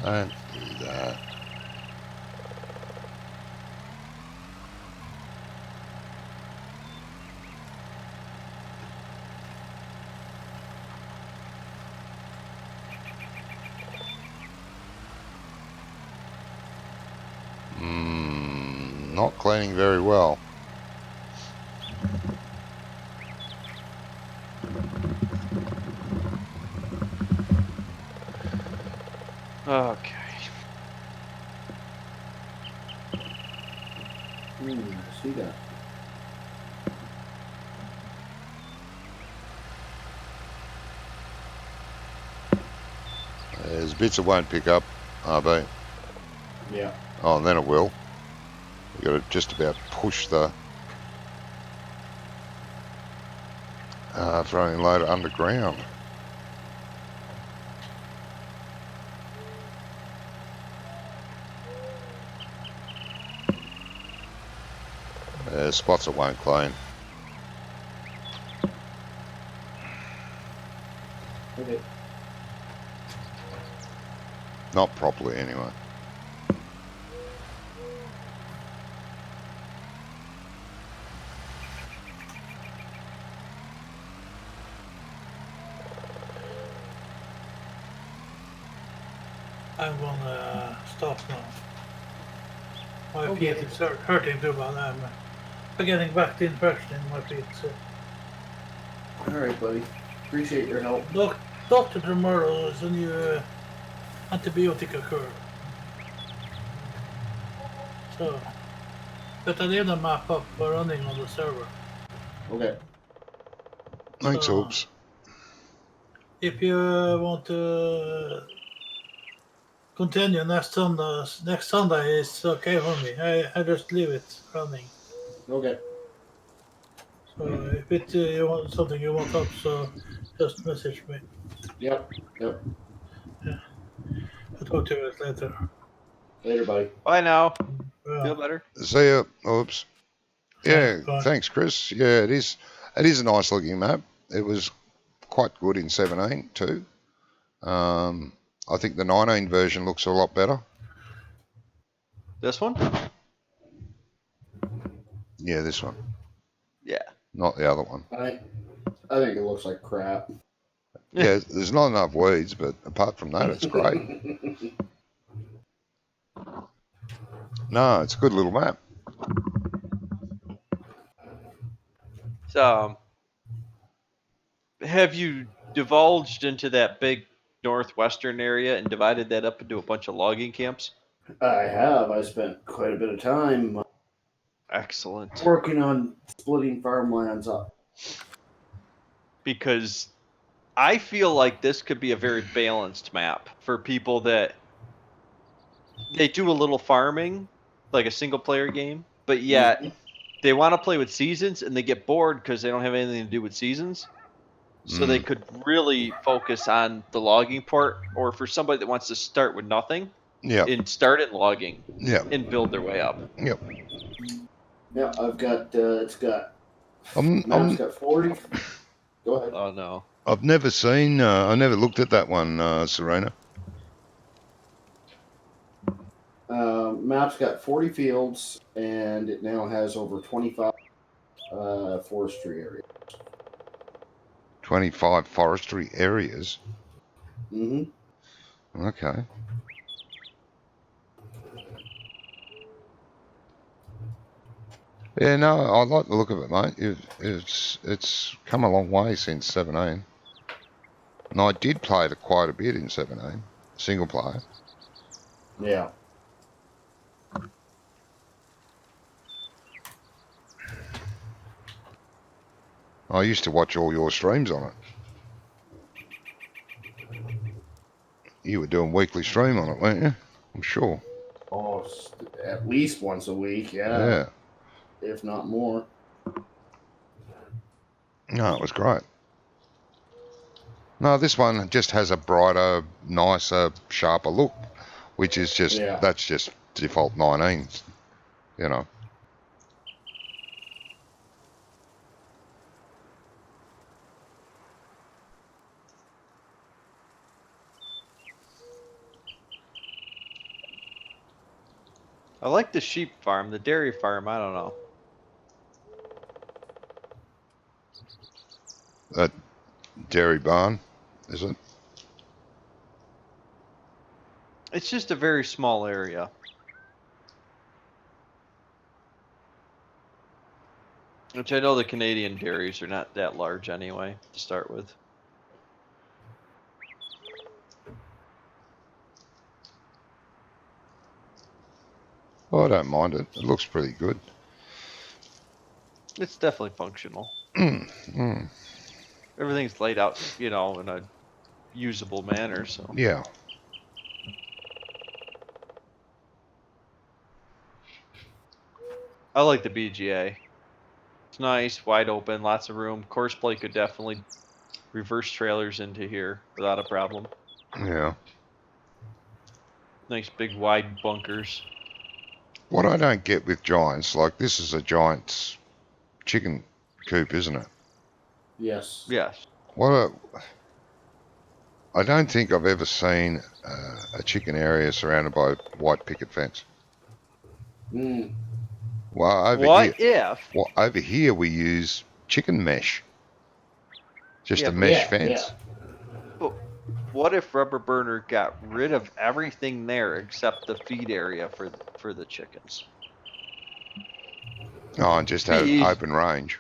Don't do that. Not cleaning very well. Okay. See that? There's bits it won't pick up, RB. Yeah. Oh, and then it will. You got to just about push the throwing loader underground. There's spots it won't clean. Okay. Not properly, anyway. I'm gonna stop now. My Okay. feet is hurting too bad. I'm getting back the infection in my feet. So. All right, buddy. Appreciate your help. Doctor tomorrow is a new antibiotic occur. So, but I leave the map up running on the server. Okay. Thanks, So, Oops. if you want to continue next Sunday is okay for me. I just leave it running. Okay. So if it you want something you want up, so just message me. Yep. Yep. Yeah, I'll talk to you guys later. Later, buddy. Bye now. Yeah, Feel better? See ya. Oops. Yeah, bye. thanks, Chris. Yeah, it is. It is a nice looking map. It was quite good in 17 too. I think the 19 version looks a lot better. This one? Yeah, this one, Yeah. not the other one. I think it looks like crap. Yeah, there's not enough weeds, but apart from that, it's great. No, it's a good little map. So, have you divulged into that big northwestern area and divided that up into a bunch of logging camps? I have. I spent quite a bit of time Excellent. working on splitting farmlands up. Because I feel like this could be a very balanced map for people that they do a little farming, like a single player game, but yet they want to play with seasons and they get bored because they don't have anything to do with seasons. So they could really focus on the logging part, or for somebody that wants to start with nothing Yep. and start in logging Yep. and build their way up. Yep. Yeah, I've got. It's got. I'm, Map's I'm, got 40. Go ahead. Oh no. I've never seen. I never looked at that one, Serena. Map's got 40 fields, and it now has over 25 forestry areas. 25 forestry areas. Mm-hmm. Okay. Yeah, no, I like the look of it, mate. It's come a long way since 17. And I did play it quite a bit in 17, single player. Yeah. I used to watch all your streams on it. You were doing weekly stream on it, weren't you? I'm sure. Oh, at least once a week, Yeah. if not more. No, it was great. No, this one just has a brighter, nicer, sharper look, which is just, that's just default 19s, you know. I like the sheep farm. The dairy farm, I don't know. That dairy barn, is it? It's just a very small area. Which I know the Canadian dairies are not that large anyway, to start with. Oh, I don't mind it. It looks pretty good. It's definitely functional. Everything's laid out, you know, in a usable manner, so. Yeah. I like the BGA. It's nice, wide open, lots of room. Courseplay could definitely reverse trailers into here without a problem. Yeah. Nice big wide bunkers. What I don't get with giants, like this is a giant's chicken coop, isn't it? Yes. Yes. I don't think I've ever seen a chicken area surrounded by white picket fence. Mm. Well, over here we use chicken mesh. Just Yeah, a mesh yeah, fence. But what if Rubber Burner got rid of everything there except the feed area for the chickens? Oh, and just have open range.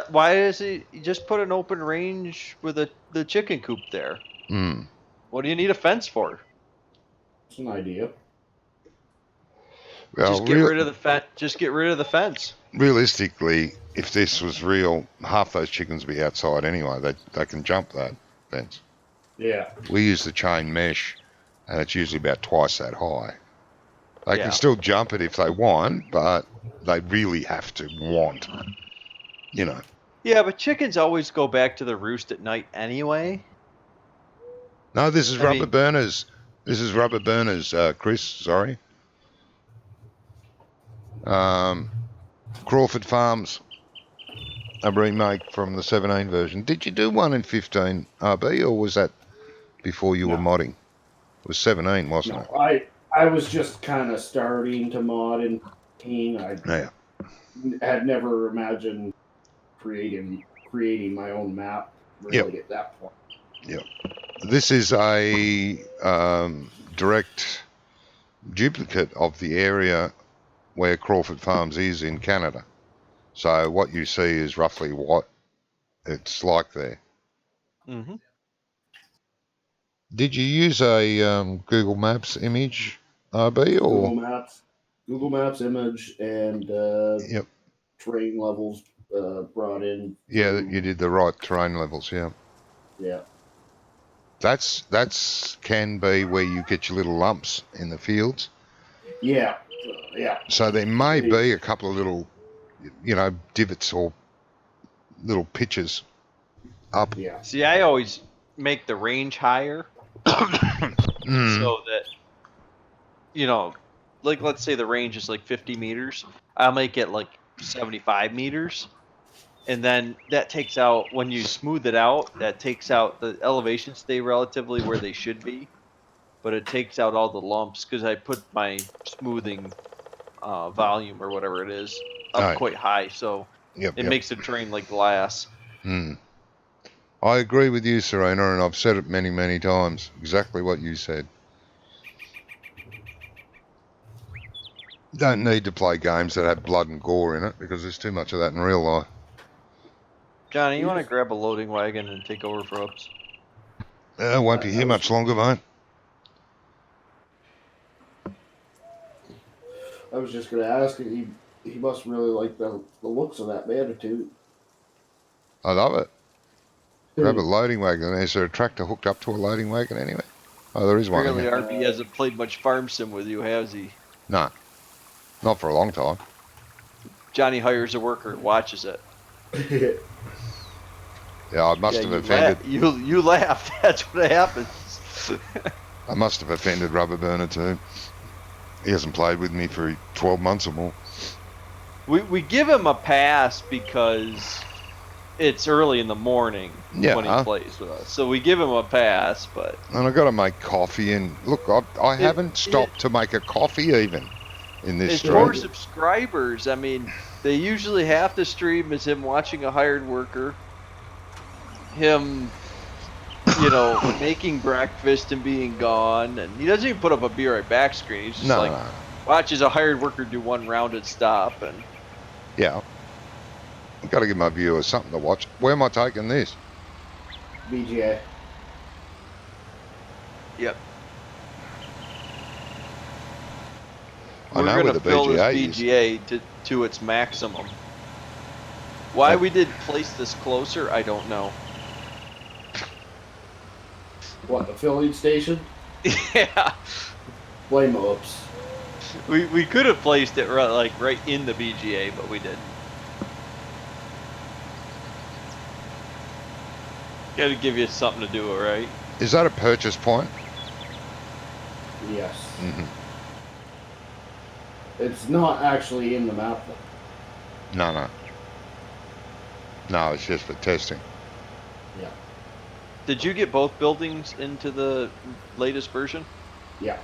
Why does he just put an open range with the chicken coop there? Hmm. What do you need a fence for? It's an idea. Well, Just get rid of the Just get rid of the fence. realistically, if this was real, half those chickens would be outside anyway. They can jump that fence. Yeah. We use the chain mesh, and it's usually about twice that high. They Yeah. can still jump it if they want, but they really have to want, you know. Yeah, but chickens always go back to the roost at night anyway. No, this is I rubber mean- burners. This is rubber burners, Chris. Sorry. Crawford Farms, a remake from the 17 version. Did you do one in 15 RB, or was that before you were modding? It was 17, wasn't it? No, I was just kind of starting to mod in 15. I Yeah. had never imagined creating my own map really at that point. Yep. This is a direct duplicate of the area where Crawford Farms is in Canada. So what you see is roughly what it's like there. Mm-hmm. Did you use a Google Maps image, RB, or? Google Maps image and Yep. terrain levels brought in. Yeah, you did the right terrain levels, yeah. Yeah. That's can be where you get your little lumps in the fields. Yeah. Yeah. So there may be a couple of little, divots or little pitches up. Yeah. See, I always make the range higher so that, like let's say the range is like 50 meters. I'll make it like 75 meters. And then that takes out, when you smooth it out, that takes out the elevations stay relatively where they should be. But it takes out all the lumps because I put my smoothing volume or whatever it is up quite high. So it makes the terrain like glass. I agree with you, Serena, and I've said it many, many times. Exactly what you said. You don't need to play games that have blood and gore in it because there's too much of that in real life. Johnny, you want to grab a loading wagon and take over for us? I won't be here much longer, mate. I was just going to ask, he must really like the looks of that Manitou. I love it. Grab a loading wagon. Is there a tractor hooked up to a loading wagon anyway? Oh, there is one. Apparently RB hasn't played much farm sim with you, has he? No. Not for a long time. Johnny hires a worker and watches it. Yeah, I must have offended. You laughed. That's what happens. I must have offended Rubber Burner too. He hasn't played with me for 12 months or more. We give him a pass because it's early in the morning when he plays with us. So we give him a pass, but... And I've got to make coffee, and look, I haven't stopped to make a coffee even. in this His stream. more subscribers, I mean, they usually half the stream is him watching a hired worker, him, you know, making breakfast and being gone, and he doesn't even put up a be right back screen. He's just No. watches a hired worker do one rounded stop, and Yeah. I've got to give my viewers something to watch. Where am I taking this? BGA. yep. I We're know where gonna the fill BGA this is. BGA to its maximum. Why we did place this closer, I don't know. What, the filling station? Yeah, Blame Oops. we could have placed it right in the BGA, but we didn't. Got to give you something to do, right? Is that a purchase point? Yes. Mm-hmm. It's not actually in the map, though. No. No, it's just for testing. Yeah. Did you get both buildings into the latest version? Yeah.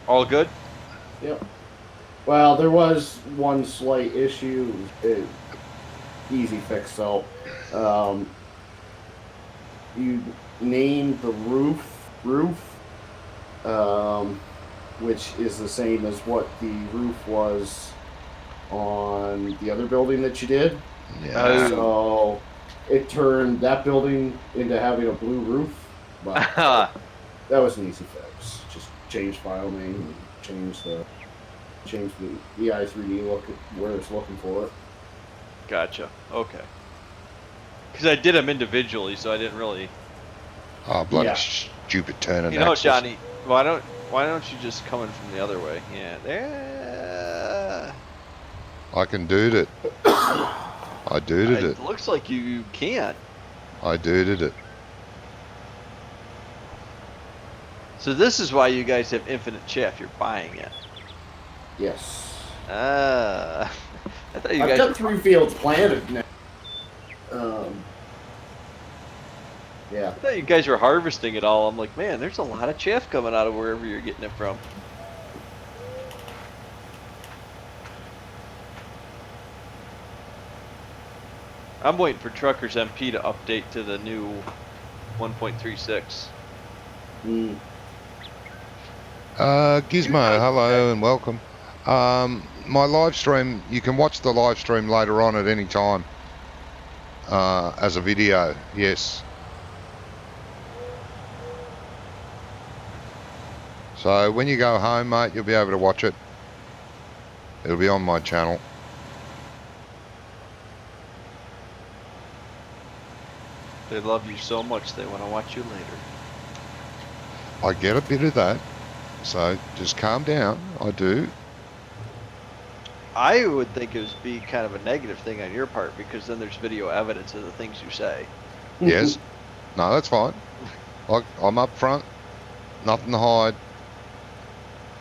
All good? Yep. Well, there was one slight issue. Easy fix, though. You named the roof, which is the same as what the roof was on the other building that you did. Yeah. So it turned that building into having a blue roof. But that was an easy fix. Just change file name and change the i3D look at where it's looking for it. Gotcha. Okay. Because I did them individually, so I didn't really. Oh, bloody Yeah. stupid turning You know, axles. Johnny, why don't you just come in from the other way? Yeah, there. I can do it. I dooted it. It looks like you can't. I dooted it. So this is why you guys have infinite chaff. You're buying it. Yes. I thought you I've guys. got 3 fields planted now. Yeah. I thought you guys were harvesting it all. I'm like, man, there's a lot of chaff coming out of wherever you're getting it from. I'm waiting for Truckers MP to update to the new 1.36. Mm. Gizmo, hello and welcome. My live stream, you can watch the live stream later on at any time as a video, yes. So when you go home, mate, you'll be able to watch it. It'll be on my channel. They love you so much they want to watch you later. I get a bit of that, so just calm down. I do. I would think it would be kind of a negative thing on your part because then there's video evidence of the things you say. Yes. No, that's fine. I'm up front. Nothing to hide.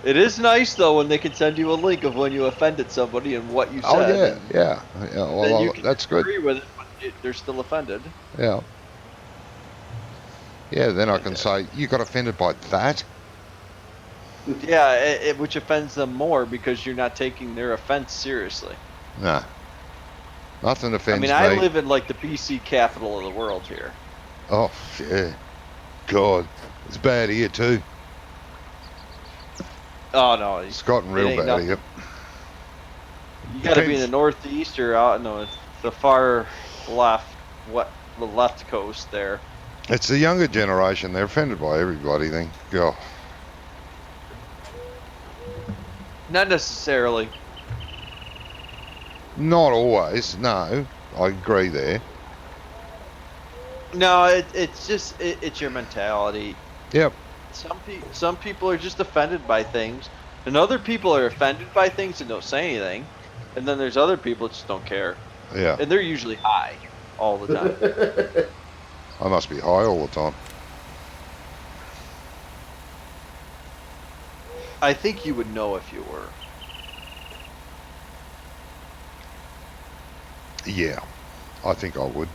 It is nice though when they can send you a link of when you offended somebody and what you said. Oh, yeah, and yeah. Yeah, then well, you can that's good. agree with it, but they're still offended. Yeah. Yeah, then I can say, you got offended by that? Yeah, which offends them more because you're not taking their offense seriously. Nah. Nothing offends me. I live in like the BC capital of the world here. Oh, yeah. God. It's bad here, too. Oh no, It's gotten real ain't bad nothing. here. You got to be in the Depends. northeast or out no, it's the far left, the left coast there. It's the younger generation. They're offended by every bloody thing. God. Not necessarily. Not always, no. I agree there. No, it's just it's your mentality. Yep. Some people are just offended by things, and other people are offended by things and don't say anything, and then there's other people that just don't care, Yeah. and they're usually high all the time. I must be high all the time. I think you would know if you were. Yeah. I think I would.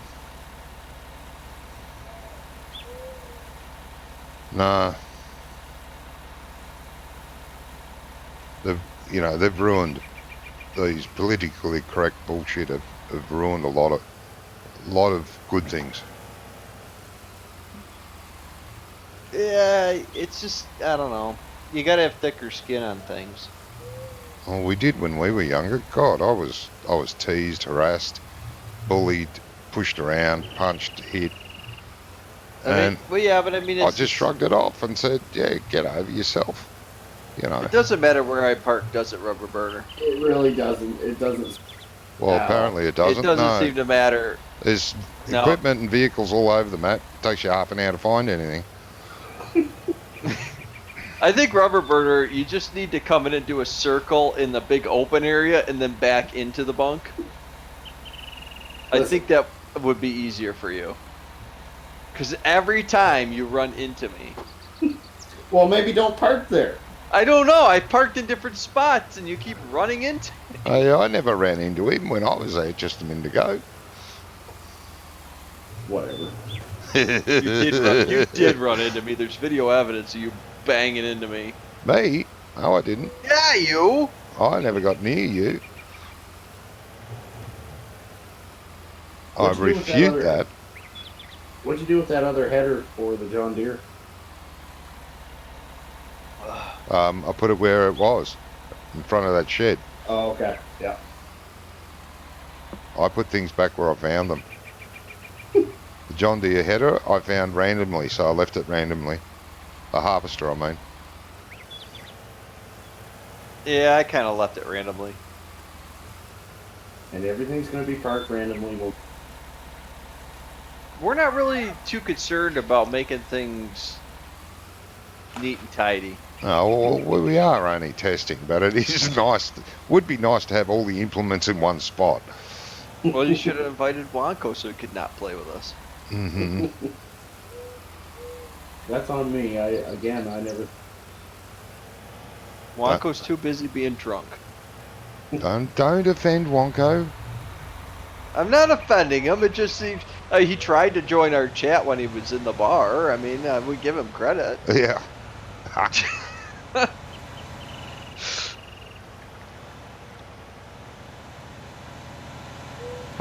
Nah. they've ruined these politically correct bullshit. Have ruined a lot of good things. Yeah, it's just, I don't know. You gotta have thicker skin on things. Well, we did when we were younger. God, I was teased, harassed, bullied, pushed around, punched, hit. I mean, well, yeah, but I mean, I it's just shrugged it off and said, "Yeah, get over yourself." You know. It doesn't matter where I park, does it, Rubber Burner? It really doesn't. It doesn't. Well, apparently it doesn't. It doesn't no. seem to matter. There's No. equipment and vehicles all over the map. It takes you half an hour to find anything. I think Rubber Burner, you just need to come in and do a circle in the big open area and then back into the bunk. I think that would be easier for you. Because every time you run into me. Well, maybe don't park there. I don't know. I parked in different spots and you keep running into me. I never ran into him when I was there just a minute ago. Whatever. You did run into me. There's video evidence of you banging into me. Me? No, I didn't. Yeah, you. I never got near you. I What'd you do with that refute other- that. What'd you do with that other header for the John Deere? I put it where it was, in front of that shed. Oh, okay. Yeah. I put things back where I found them. The John Deere header I found randomly, so I left it randomly. A harvester, I mean. Yeah, I kind of left it randomly. And everything's going to be parked randomly. We're not really too concerned about making things neat and tidy. Oh, well, we are only testing, but it is nice. Would be nice to have all the implements in one spot. Well, you should have invited Wonko so he could not play with us. Mm-hmm. That's on me. I never. Wonko's too busy being drunk. Don't offend Wonko. I'm not offending him. It just seems he tried to join our chat when he was in the bar. I mean, we give him credit. Yeah.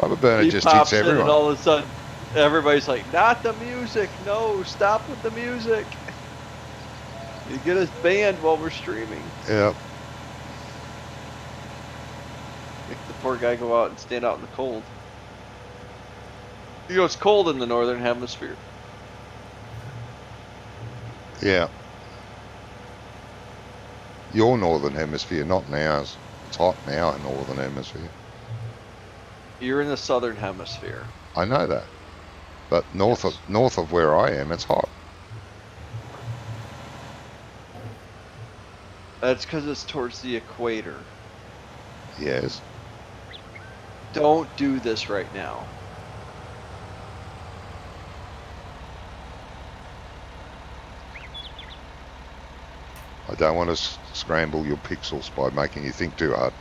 Rubber Burner He just pops hits in and everyone. all of a sudden, everybody's like, "Not the music! No, stop with the music! You get us banned while we're streaming." Yeah. Make the poor guy go out and stand out in the cold. You know, it's cold in the northern hemisphere. Yeah. Your northern hemisphere, not in ours. It's hot now in northern hemisphere. You're in the southern hemisphere. I know that. But north of where I am, it's hot. That's because it's towards the equator. Yes. Don't do this right now. I don't want to scramble your pixels by making you think too hard.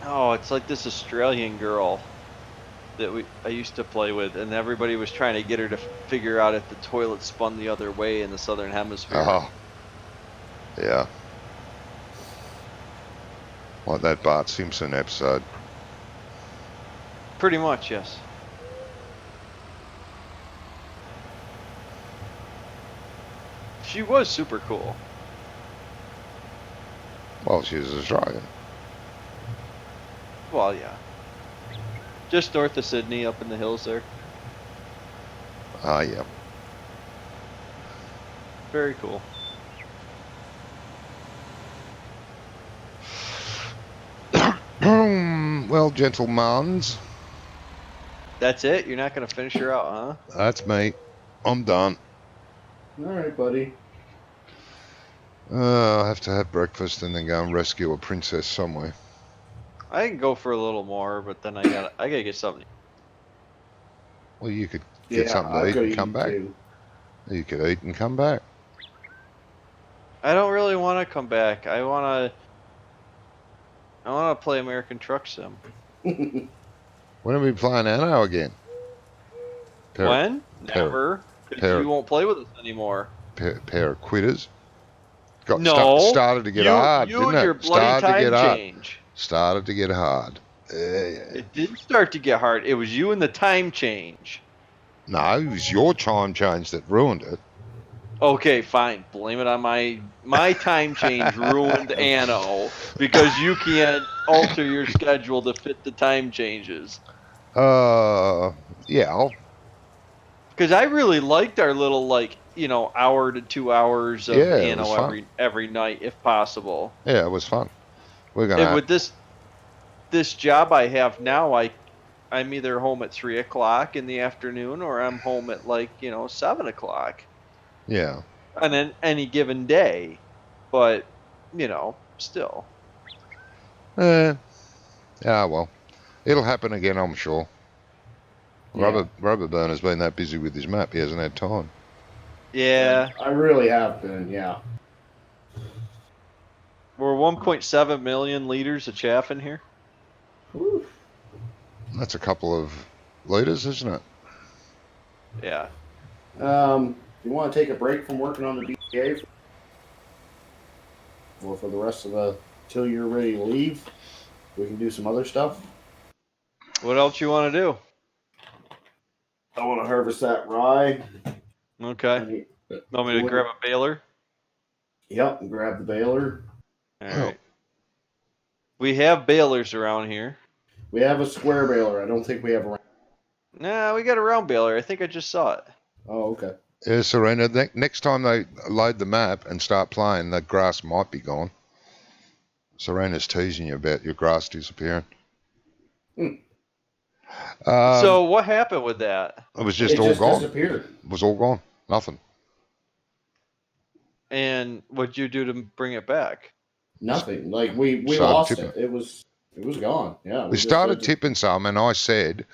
Oh, it's like this Australian girl that I used to play with, and everybody was trying to get her to figure out if the toilet spun the other way in the southern hemisphere. Oh. Yeah. Like that Bart Simpson episode. Pretty much, yes. She was super cool. Well, she was Australian. Well, yeah. Just north of Sydney, up in the hills there. Ah, yeah. Very cool. Well, gentlemen, That's it? You're not going to finish her out, huh? that's me. I'm done. All right, buddy. I have to have breakfast and then go and rescue a princess somewhere. I can go for a little more, but then I gotta get something. Well, you could get Yeah, something to I've eat got and come back. too. You could eat and come back. I don't really want to come back. I want to play American Truck Sim. When are we playing Anno again? When? Never. 'Cause pair- you won't play with us anymore. Pair of quitters. Started to get hard, you didn't and your it? bloody Started to time get hard. change. Started to get hard. It didn't start to get hard. It was you and the time change. No, it was your time change that ruined it. Okay, fine. Blame it on my time change ruined Anno because you can't alter your schedule to fit the time changes. Yeah. Because I really liked our little hour to 2 hours of Yeah, it was Anno fun. every night if possible. Yeah, it was fun. We're And gonna. with this job I have now, I'm either home at 3 o'clock in the afternoon or I'm home at 7 o'clock Yeah. on any given day. But still. Yeah. Well, it'll happen again, I'm sure. Yeah. Rubber Burner's been that busy with his map, he hasn't had time. Yeah. I really have been. Yeah. We're 1.7 million liters of chaff in here. Whew. That's a couple of litres, isn't it? Yeah. You want to take a break from working on the BPA, or for the rest of the till you're ready to leave, we can do some other stuff. What else you want to do? I want to harvest that rye. Okay. Want me to grab a baler? Yep, and grab the baler. All right. We have balers around here. We have a square baler. I don't think we have a round. Nah, we got a round baler. I think I just saw it. Oh, okay. Yeah, Serena, next time they load the map and start playing, the grass might be gone. Serena's teasing you about your grass disappearing. So what happened with that? It was just It all just gone. disappeared. It was all gone. Nothing. And what'd you do to bring it back? Nothing. Like we Started lost tipping. it. It was gone. Yeah. We started tipping some, and I said,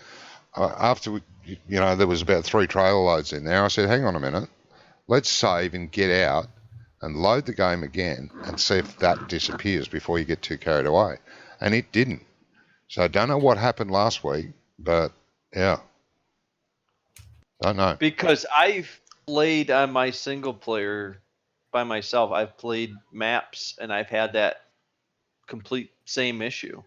after there was about 3 trailer loads in there, I said, hang on a minute, let's save and get out and load the game again and see if that disappears before you get too carried away. And it didn't. So I don't know what happened last week, but yeah. Don't know. Because I've played on my single player by myself. I've played maps and I've had that complete same issue.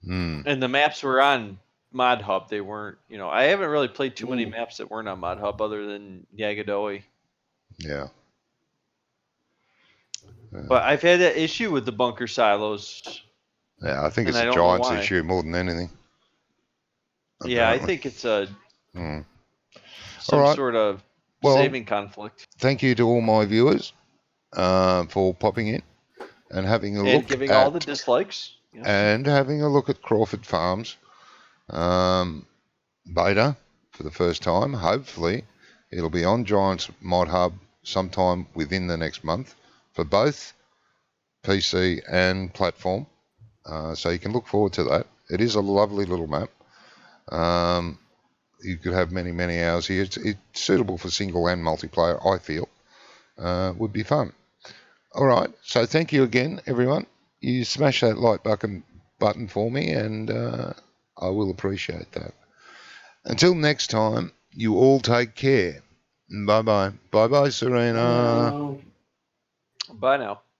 And the maps were on Mod Hub. They weren't, I haven't really played too many maps that weren't on Mod Hub other than Yagadoi. Yeah. But I've had that issue with the bunker silos. Yeah, I think it's And I a don't know Giants why. issue more than anything. Yeah, I apparently. think it's some All right. sort of Well, saving conflict. Thank you to all my viewers for popping in and having a look And giving all the dislikes. Yeah. and having a look at Crawford Farms beta for the first time. Hopefully, it'll be on Giants Mod Hub sometime within the next month for both PC and platform. So you can look forward to that. It is a lovely little map. You could have many, many hours here. It's suitable for single and multiplayer, I feel. Would be fun. All right. So thank you again, everyone. You smash that like button for me, and I will appreciate that. Until next time, you all take care. Bye-bye. Bye-bye, Serena. Bye now.